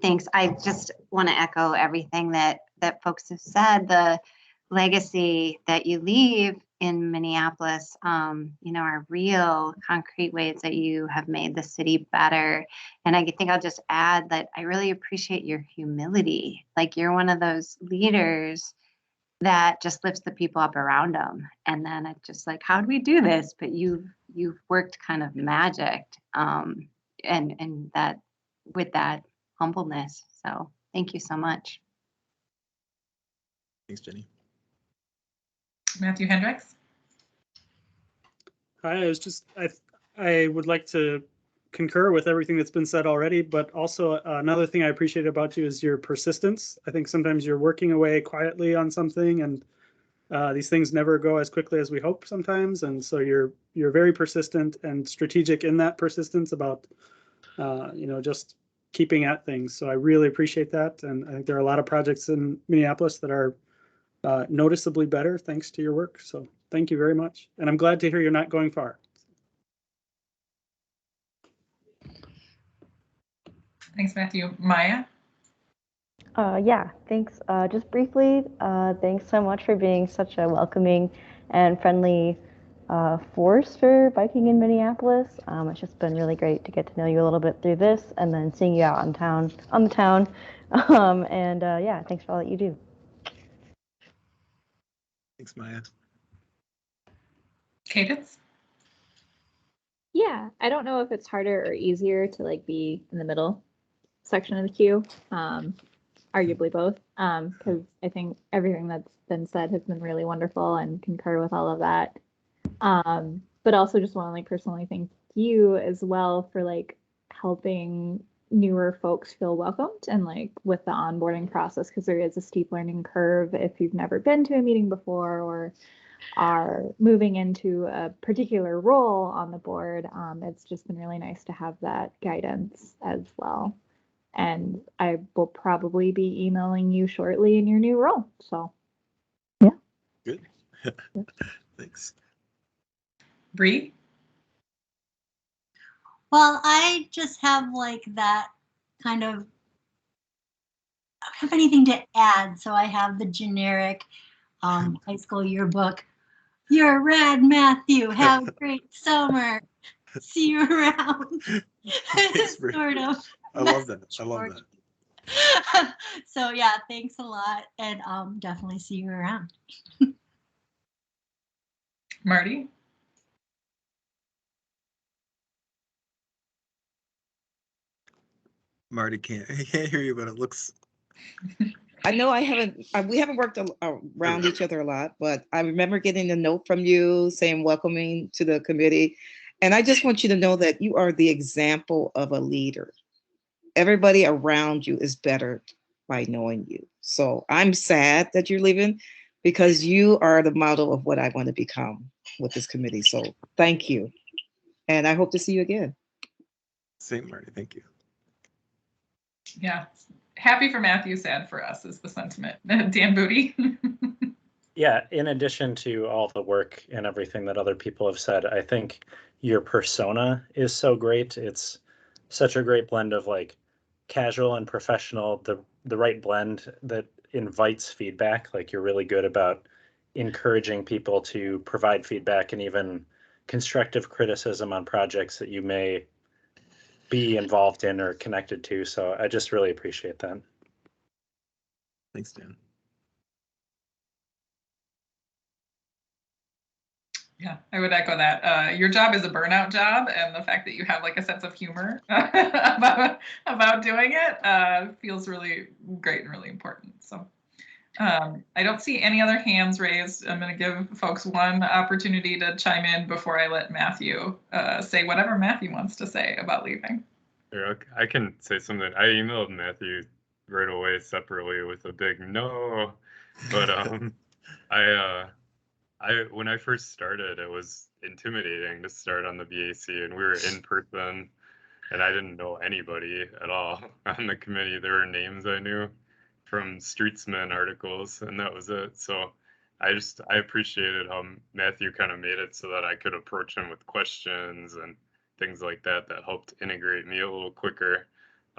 Thanks. I just want to echo everything that folks have said. The legacy that you leave in Minneapolis, are real concrete ways that you have made the city better. And I think I'll just add that I really appreciate your humility. Like you're one of those leaders that just lifts the people up around them. And then it's just like, how do we do this? But you've worked kind of magic, and that with that humbleness. So thank you so much. Thanks, Jenny. Matthew Hendricks. Hi, I would like to concur with everything that's been said already, but also another thing I appreciate about you is your persistence. I think sometimes you're working away quietly on something, and these things never go as quickly as we hope sometimes. And so you're very persistent and strategic in that persistence about, just keeping at things. So I really appreciate that. And I think there are a lot of projects in Minneapolis that are noticeably better thanks to your work. So thank you very much. And I'm glad to hear you're not going far. Thanks, Matthew. Maya? Yeah, thanks. Just briefly, thanks so much for being such a welcoming and friendly force for biking in Minneapolis. It's just been really great to get to know you a little bit through this, and then seeing you out on the town. Yeah, thanks for all that you do. Thanks, Maya. Cadence? Yeah, I don't know if it's harder or easier to like be in the middle section of the queue. Arguably both, because I think everything that's been said has been really wonderful and concur with all of that. But also just want to like personally thank you as well for like helping newer folks feel welcomed and like with the onboarding process, because there is a steep learning curve if you've never been to a meeting before or are moving into a particular role on the board. It's just been really nice to have that guidance as well. And I will probably be emailing you shortly in your new role. So, yeah. Good. Thanks. Bree? Well, I just have like that kind of, I don't have anything to add. So I have the generic high school yearbook. You're rad, Matthew. Have a great summer. See you around. Thanks, Bree. Sort of. I love that. I love that. So yeah, thanks a lot, and definitely see you around. Marty? Marty can't hear you, but it looks. I know we haven't worked around each other a lot, but I remember getting a note from you saying welcoming to the committee. And I just want you to know that you are the example of a leader. Everybody around you is better by knowing you. So I'm sad that you're leaving because you are the model of what I want to become with this committee. So thank you. And I hope to see you again. Same, Marty. Thank you. Yeah. Happy for Matthew, sad for us is the sentiment. Dan Booty? Yeah, in addition to all the work and everything that other people have said, I think your persona is so great. It's such a great blend of like casual and professional, the right blend that invites feedback. Like you're really good about encouraging people to provide feedback and even constructive criticism on projects that you may be involved in or connected to. So I just really appreciate that. Thanks, Dan. Yeah, I would echo that. Your job is a burnout job, and the fact that you have like a sense of humor about doing it feels really great and really important. So I don't see any other hands raised. I'm going to give folks one opportunity to chime in before I let Matthew say whatever Matthew wants to say about leaving. Sure, I can say something. I emailed Matthew right away separately with a big no, but when I first started, it was intimidating to start on the BAC, and we were in person, and I didn't know anybody at all on the committee. There were names I knew from Streetsman articles, and that was it. So I appreciated how Matthew kind of made it so that I could approach him with questions and things like that helped integrate me a little quicker.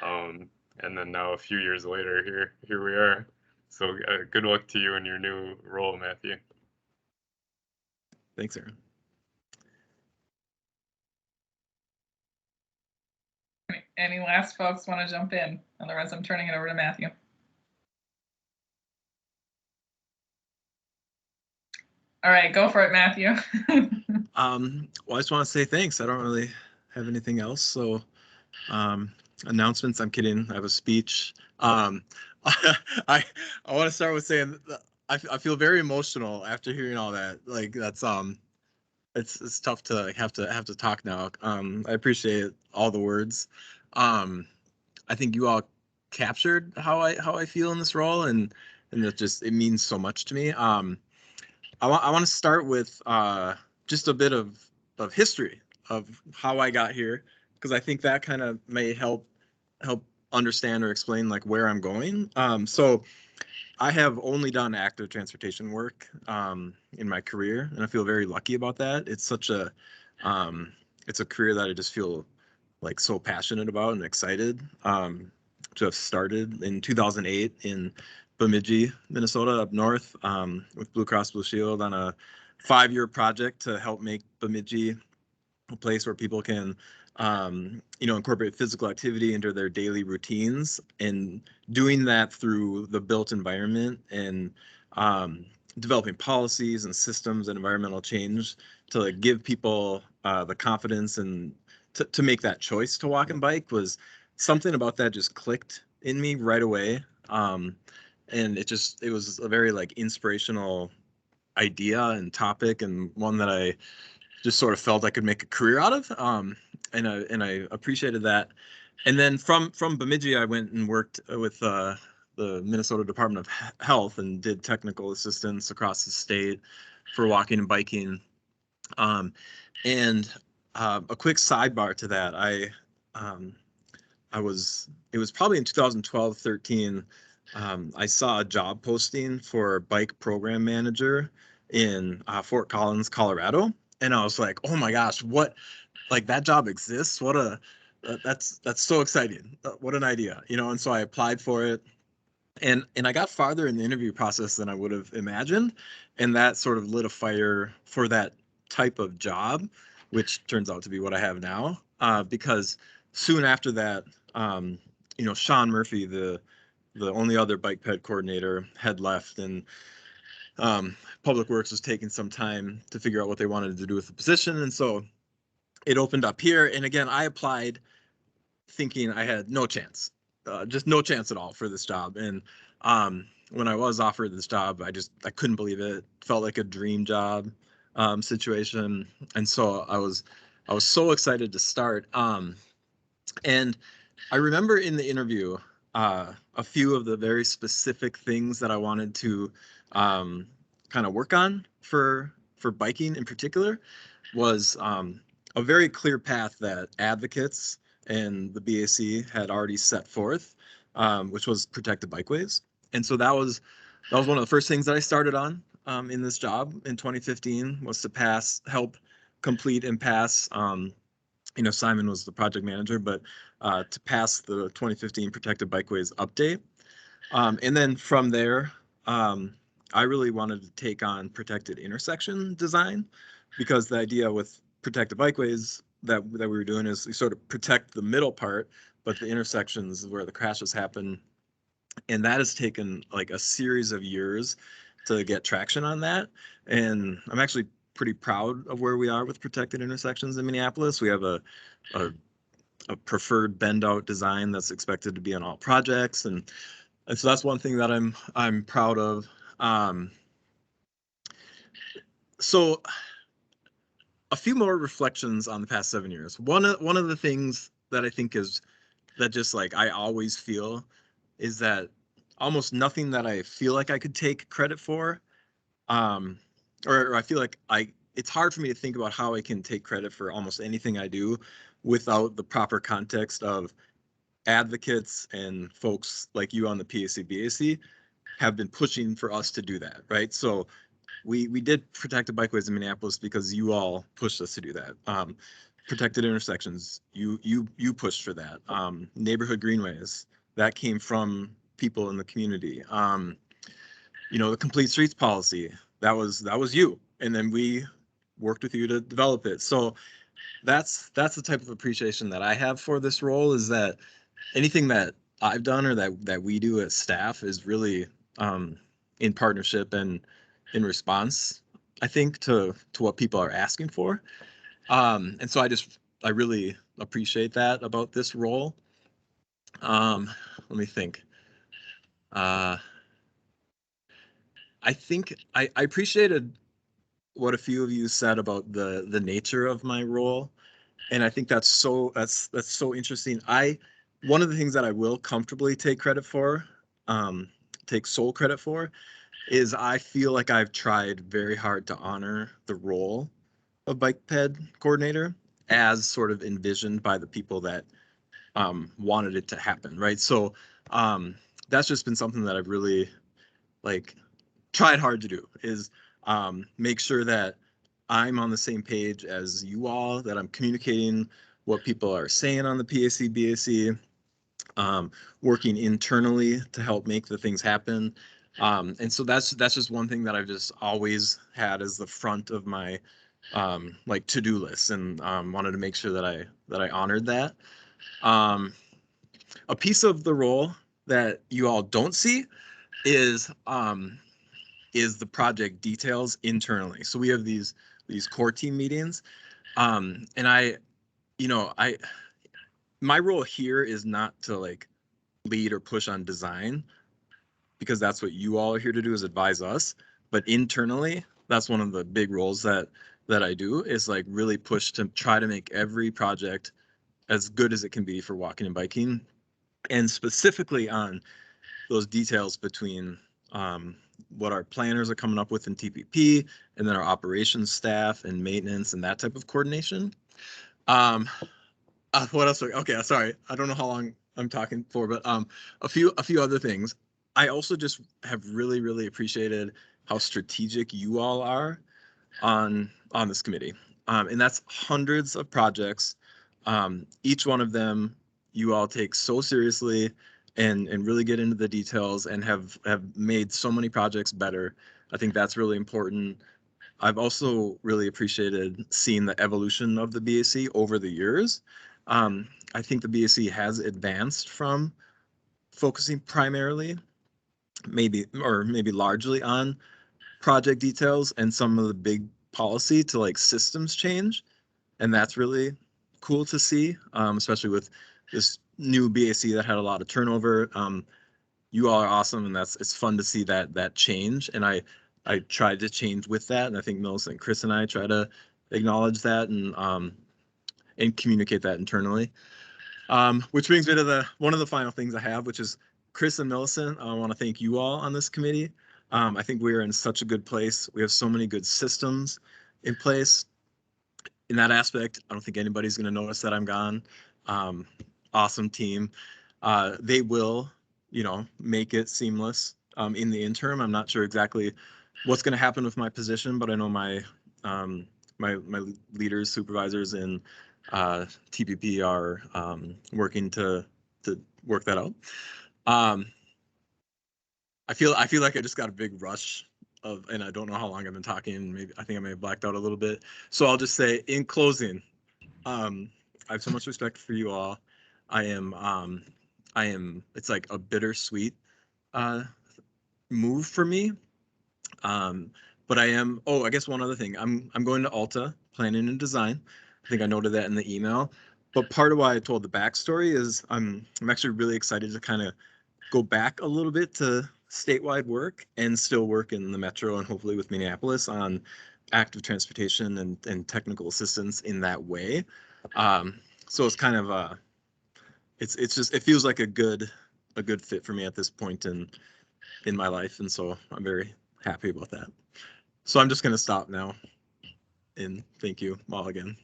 And then now a few years later, here we are. So good luck to you in your new role, Matthew. Thanks, Aaron. Any last folks want to jump in? Otherwise, I'm turning it over to Matthew. All right, go for it, Matthew. Well, I just want to say thanks. I don't really have anything else. So announcements, I'm kidding. I have a speech. I want to start with saying I feel very emotional after hearing all that. Like that's it's tough to have to talk now. I appreciate all the words. I think you all captured how I feel in this role, and it means so much to me. I want to start with just a bit of history of how I got here, because I think that kind of may help understand or explain like where I'm going. So I have only done active transportation work in my career, and I feel very lucky about that. It's such a it's a career that I just feel like so passionate about and excited to have started in 2008 in Bemidji, Minnesota, up north, with Blue Cross Blue Shield on a 5-year project to help make Bemidji a place where people can, incorporate physical activity into their daily routines, and doing that through the built environment and developing policies and systems and environmental change to like give people the confidence and to make that choice to walk and bike. Was something about that just clicked in me right away. And it was a very like inspirational idea and topic, and one that I just sort of felt I could make a career out of. And I appreciated that. And then from Bemidji, I went and worked with the Minnesota Department of Health and did technical assistance across the state for walking and biking. And a quick sidebar to that, it was probably in 2012, 13, I saw a job posting for bike program manager in Fort Collins, Colorado. And I was like, oh my gosh, what, like that job exists? That's so exciting. What an idea, And so I applied for it, and I got farther in the interview process than I would have imagined. And that sort of lit a fire for that type of job, which turns out to be what I have now. Because soon after that, Sean Murphy, the only other bike ped coordinator, had left, and Public Works was taking some time to figure out what they wanted to do with the position. And so it opened up here. And again, I applied thinking I had no chance, just no chance at all for this job. And when I was offered this job, I couldn't believe it. Felt like a dream job situation. And so I was so excited to start. And I remember in the interview, a few of the very specific things that I wanted to kind of work on for biking in particular was a very clear path that advocates and the BAC had already set forth, which was protected bikeways. And so that was one of the first things that I started on in this job in 2015, was to help complete and pass. Simon was the project manager, but to pass the 2015 Protected Bikeways update. And then from there, I really wanted to take on protected intersection design, because the idea with protected bikeways that we were doing is we sort of protect the middle part, but the intersections where the crashes happen. And that has taken like a series of years to get traction on that. And I'm actually pretty proud of where we are with protected intersections in Minneapolis. We have a preferred bend out design that's expected to be on all projects. And so that's one thing that I'm proud of. So a few more reflections on the past 7 years. One of the things that I think is that just like I always feel is that almost nothing that I feel like I could take credit for, or I feel like it's hard for me to think about how I can take credit for almost anything I do without the proper context of advocates and folks like you on the PAC-BAC have been pushing for us to do that, right? So we did protected bikeways in Minneapolis because you all pushed us to do that. Protected intersections, you pushed for that. Neighborhood greenways, that came from people in the community. The complete streets policy, that was you, and then we worked with you to develop it. So that's the type of appreciation that I have for this role, is that anything that I've done or that we do as staff is really in partnership and in response, I think, to what people are asking for. And so I really appreciate that about this role. Let me think. I think I appreciated what a few of you said about the nature of my role, and I think that's so interesting. One of the things that I will comfortably take credit for, take sole credit for, is I feel like I've tried very hard to honor the role of bike ped coordinator as sort of envisioned by the people that wanted it to happen, right? So that's just been something that I've really tried hard to do, is make sure that I'm on the same page as you all, that I'm communicating what people are saying on the PAC, BAC, working internally to help make the things happen. And so that's just one thing that I've just always had as the front of my like to-do list, and wanted to make sure that I honored that. A piece of the role that you all don't see is the project details internally. So we have these core team meetings, and my role here is not to like lead or push on design, because that's what you all are here to do, is advise us. But internally, that's one of the big roles that I do, is like really push to try to make every project as good as it can be for walking and biking, and specifically on those details between what our planners are coming up with in TPP, and then our operations staff and maintenance and that type of coordination. What else? Okay, sorry, I don't know how long I'm talking for, but a few other things. I also just have really appreciated how strategic you all are on this committee, and that's hundreds of projects. Each one of them you all take so seriously, and really get into the details, and have made so many projects better. I think that's really important. I've also really appreciated seeing the evolution of the BAC over the years. I think the BAC has advanced from focusing primarily, maybe largely, on project details and some of the big policy, to like systems change. And that's really cool to see, especially with this new BAC that had a lot of turnover. You all are awesome, and it's fun to see that change. And I tried to change with that, and I think Melissa and Chris and I try to acknowledge that and communicate that internally. Which brings me to one of the final things I have, which is Chris and Millicent. I want to thank you all on this committee. I think we are in such a good place. We have so many good systems in place. In that aspect, I don't think anybody's going to notice that I'm gone. Awesome team. They will, make it seamless in the interim. I'm not sure exactly what's going to happen with my position, but I know my leaders, supervisors, and TPP are working to work that out. I feel like I just got a big rush and I don't know how long I've been talking. Maybe I think I may have blacked out a little bit. So I'll just say, in closing, I have so much respect for you all. I am. It's like a bittersweet move for me. But I am. Oh, I guess one other thing. I'm going to Alta, planning and design. I think I noted that in the email. But part of why I told the backstory is I'm actually really excited to kind of go back a little bit to statewide work and still work in the metro, and hopefully with Minneapolis on active transportation and technical assistance in that way. So it's kind of it feels like a good fit for me at this point in my life, and so I'm very happy about that. So I'm just going to stop now, and thank you all again.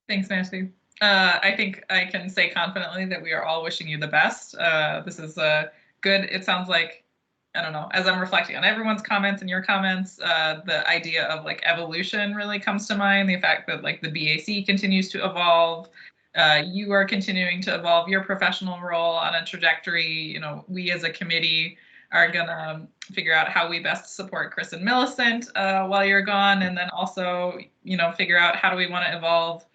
Thanks, Matthew. I think I can say confidently that we are all wishing you the best. This is good. It sounds like, I don't know, as I'm reflecting on everyone's comments and your comments, the idea of like evolution really comes to mind. The fact that like the BAC continues to evolve. You are continuing to evolve your professional role on a trajectory. We as a committee are gonna figure out how we best support Chris and Millicent while you're gone, and then also, figure out how do we want to evolve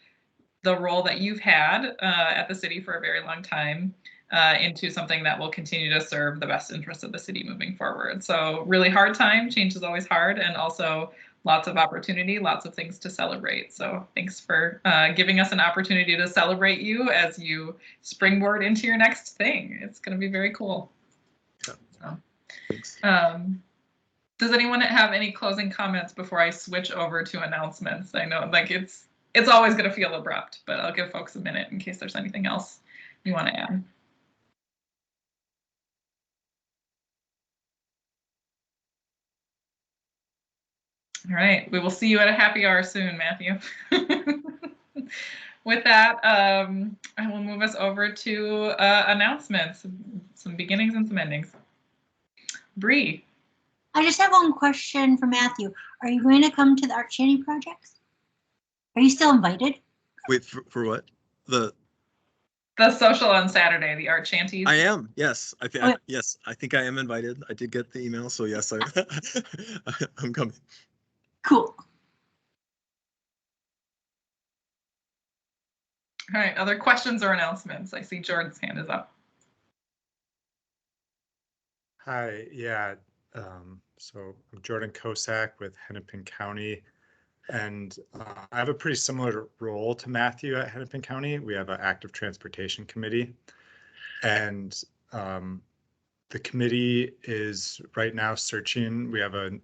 the role that you've had at the city for a very long time into something that will continue to serve the best interests of the city moving forward. So really hard time, change is always hard, and also lots of opportunity, lots of things to celebrate. So thanks for giving us an opportunity to celebrate you as you springboard into your next thing. It's going to be very cool. So, does anyone have any closing comments before I switch over to announcements? I know like it's always going to feel abrupt, but I'll give folks a minute in case there's anything else you want to add. All right, we will see you at a happy hour soon, Matthew. With that, I will move us over to announcements, some beginnings and some endings. Bree. I just have one question for Matthew. Are you going to come to the Art Channing projects? Are you still invited? Wait, for what? The social on Saturday, the art shanties. I am. Yes, Oh, yes, I think I am invited. I did get the email, so yes, I'm coming. cool. All right, other questions or announcements? I see Jordan's hand is up. Hi, yeah. So I'm Jordan Kosak with Hennepin County, and I have a pretty similar role to Matthew at Hennepin County. We have an active transportation committee, and the committee is right now searching. We have a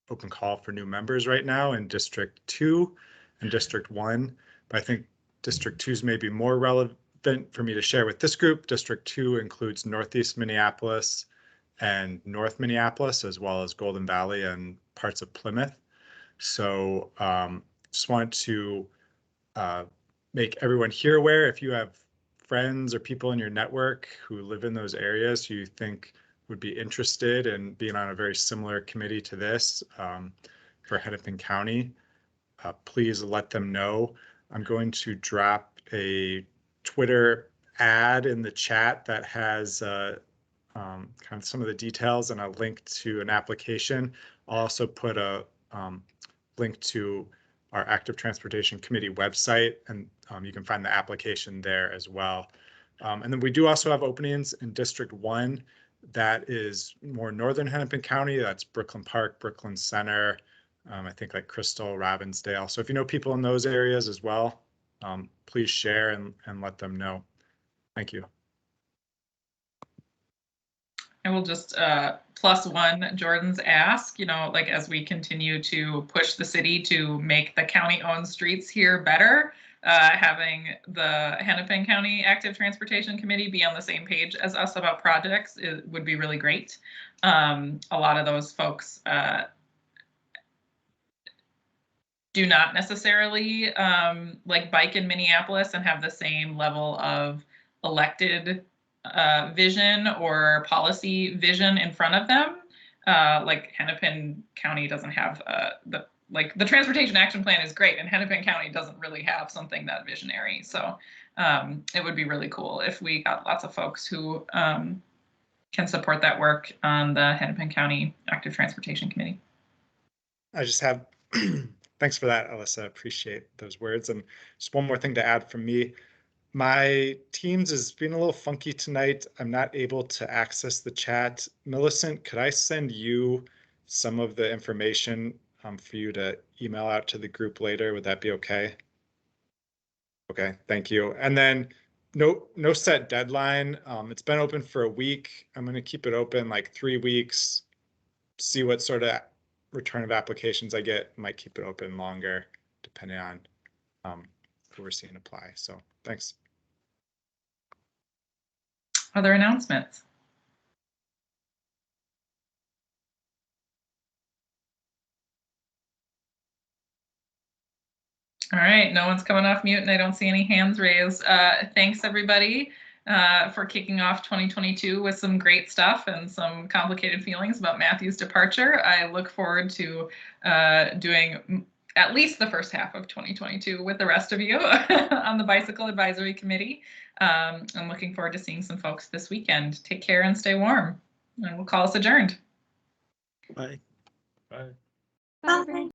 open call for new members right now in District 2 and District 1, but I think District 2 is maybe more relevant for me to share with this group. District 2 includes Northeast Minneapolis and North Minneapolis, as well as Golden Valley and parts of Plymouth. So just want to make everyone here aware, if you have friends or people in your network who live in those areas who you think would be interested in being on a very similar committee to this for Hennepin County, please let them know. I'm going to drop a Twitter ad in the chat that has kind of some of the details and a link to an application. I'll also put a link to our Active Transportation Committee website, and you can find the application there as well. And then we do also have openings in District 1 that is more northern Hennepin County. That's Brooklyn Park, Brooklyn Center, I think like Crystal, Robbinsdale. So if you know people in those areas as well, please share and let them know. Thank you. I will just +1 Jordan's ask, like as we continue to push the city to make the county-owned streets here better, having the Hennepin County Active Transportation Committee be on the same page as us about projects would be really great. A lot of those folks do not necessarily like bike in Minneapolis and have the same level of elected vision or policy vision in front of them. Like Hennepin County doesn't have the Transportation Action Plan is great, and Hennepin County doesn't really have something that visionary. So it would be really cool if we got lots of folks who can support that work on the Hennepin County Active Transportation Committee. I just have, thanks for that, Alyssa. Appreciate those words. And just one more thing to add from me. My Teams is being a little funky tonight. I'm not able to access the chat. Millicent, could I send you some of the information for you to email out to the group later? Would that be okay? Okay, thank you. And then no set deadline. It's been open for a week. I'm going to keep it open like 3 weeks, see what sort of return of applications I get. Might keep it open longer depending on who we're seeing apply. So thanks. Other announcements? All right, no one's coming off mute and I don't see any hands raised. Thanks everybody for kicking off 2022 with some great stuff and some complicated feelings about Matthew's departure. I look forward to doing at least the first half of 2022 with the rest of you on the Bicycle Advisory Committee. I'm looking forward to seeing some folks this weekend. Take care and stay warm. And we'll call us adjourned. Bye. Bye. Bye.